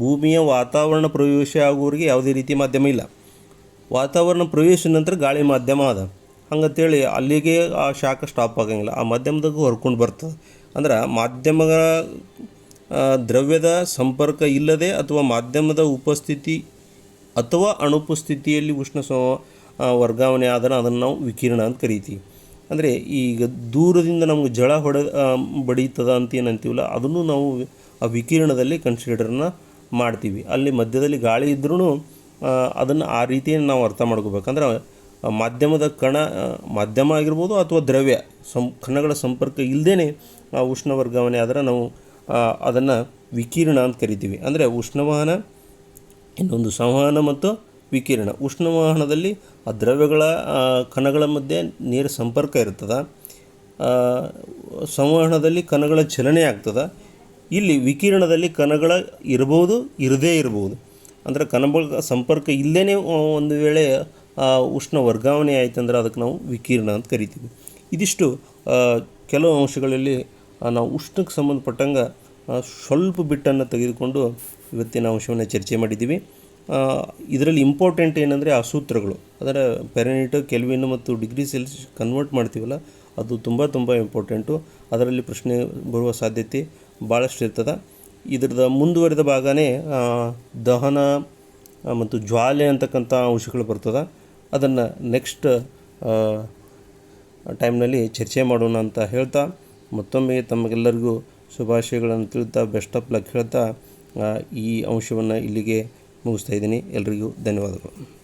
ಭೂಮಿಯ ವಾತಾವರಣ ಪ್ರವೇಶ ಆಗೋರಿಗೆ ಯಾವುದೇ ರೀತಿ ಮಾಧ್ಯಮ ಇಲ್ಲ. ವಾತಾವರಣ ಪ್ರವೇಶ ನಂತರ ಗಾಳಿ ಮಾಧ್ಯಮ ಅದ. ಹಂಗಂತೇಳಿ ಅಲ್ಲಿಗೆ ಆ ಶಾಖ ಸ್ಟಾಪ್ ಆಗಂಗಿಲ್ಲ, ಆ ಮಾಧ್ಯಮದಾಗೂ ಹೊರ್ಕೊಂಡು ಬರ್ತದೆ. ಅಂದ್ರೆ ಮಾಧ್ಯಮಗಳ ದ್ರವ್ಯದ ಸಂಪರ್ಕ ಇಲ್ಲದೆ ಅಥವಾ ಮಾಧ್ಯಮದ ಉಪಸ್ಥಿತಿ ಅಥವಾ ಅನುಪಸ್ಥಿತಿಯಲ್ಲಿ ಉಷ್ಣ ವರ್ಗಾವಣೆ ಆದರೆ ಅದನ್ನು ನಾವು ವಿಕಿರಣ ಅಂತ ಕರಿತೀವಿ. ಅಂದರೆ ಈಗ ದೂರದಿಂದ ನಮ್ಗೆ ಜಳ ಬಡೀತದ ಅಂತ ಏನಂತೀವಲ್ಲ, ಅದನ್ನು ನಾವು ಆ ವಿಕಿರಣದಲ್ಲಿ ಕನ್ಸಿಡರನ್ನ ಮಾಡ್ತೀವಿ. ಅಲ್ಲಿ ಮಧ್ಯದಲ್ಲಿ ಗಾಳಿ ಇದ್ರೂ ಅದನ್ನು ಆ ರೀತಿಯನ್ನು ನಾವು ಅರ್ಥ ಮಾಡ್ಕೋಬೇಕಂದ್ರೆ ಮಾಧ್ಯಮದ ಮಾಧ್ಯಮ ಆಗಿರ್ಬೋದು ಅಥವಾ ದ್ರವ್ಯ ಕಣಗಳ ಸಂಪರ್ಕ ಇಲ್ಲದೇ ಉಷ್ಣ ವರ್ಗಾವಣೆ ಆದರೆ ನಾವು ಅದನ್ನು ವಿಕಿರಣ ಅಂತ ಕರಿತೀವಿ. ಅಂದರೆ ಉಷ್ಣವಹನ, ಇನ್ನೊಂದು ಸಂವಹನ ಮತ್ತು ವಿಕಿರಣ. ಉಷ್ಣವಹನದಲ್ಲಿ ಆ ದ್ರವ್ಯಗಳ ಕಣಗಳ ಮಧ್ಯೆ ನೇರ ಸಂಪರ್ಕ ಇರ್ತದೆ. ಸಂವಹನದಲ್ಲಿ ಕಣಗಳ ಚಲನೆ ಆಗ್ತದೆ. ಇಲ್ಲಿ ವಿಕಿರಣದಲ್ಲಿ ಕಣಗಳ ಇರ್ಬೋದು, ಇರದೇ ಇರ್ಬೋದು. ಅಂದರೆ ಕಣಗಳ ಸಂಪರ್ಕ ಇಲ್ಲದೇ ಒಂದು ವೇಳೆ ಉಷ್ಣ ವರ್ಗಾವಣೆ ಆಯ್ತಂದ್ರೆ ಅದಕ್ಕೆ ನಾವು ವಿಕಿರಣ ಅಂತ ಕರಿತೀವಿ. ಇದಿಷ್ಟು ಕೆಲವು ಅಂಶಗಳಲ್ಲಿ ನಾವು ಉಷ್ಣಕ್ಕೆ ಸಂಬಂಧಪಟ್ಟಂಗೆ ಸ್ವಲ್ಪ ಬಿಟ್ಟನ್ನು ತೆಗೆದುಕೊಂಡು ಇವತ್ತಿನ ಅಂಶವನ್ನು ಚರ್ಚೆ ಮಾಡಿದ್ದೀವಿ. ಇದರಲ್ಲಿ ಇಂಪಾರ್ಟೆಂಟ್ ಏನಂದರೆ ಆ ಸೂತ್ರಗಳು, ಅದರ ಫ್ಯಾರನ್ಹೀಟ್, ಕೆಲ್ವಿನ್ ಮತ್ತು ಡಿಗ್ರಿ ಸೆಲ್ಸಿಯಸ್ ಕನ್ವರ್ಟ್ ಮಾಡ್ತೀವಲ್ಲ, ಅದು ತುಂಬ ಇಂಪಾರ್ಟೆಂಟು. ಅದರಲ್ಲಿ ಪ್ರಶ್ನೆ ಬರುವ ಸಾಧ್ಯತೆ ಭಾಳಷ್ಟು ಇರ್ತದೆ. ಇದರದ ಮುಂದುವರಿದ ಭಾಗನೇ ದಹನ ಮತ್ತು ಜ್ವಾಲೆ ಅಂತಕ್ಕಂಥ ಅಂಶಗಳು ಬರ್ತದೆ. ಅದನ್ನು ನೆಕ್ಸ್ಟ್ ಟೈಮ್ನಲ್ಲಿ ಚರ್ಚೆ ಮಾಡೋಣ ಅಂತ ಹೇಳ್ತಾ, ಮತ್ತೊಮ್ಮೆ ತಮಗೆಲ್ಲರಿಗೂ ಶುಭಾಶಯಗಳನ್ನು ತಿಳಿತಾ, ಬೆಸ್ಟ್ ಆಫ್ ಲಕ್ ಹೇಳ್ತಾ ಈ ಅಂಶವನ್ನು ಇಲ್ಲಿಗೆ ಮುಗಿಸ್ತಾ ಇದ್ದೀನಿ. ಎಲ್ರಿಗೂ ಧನ್ಯವಾದಗಳು.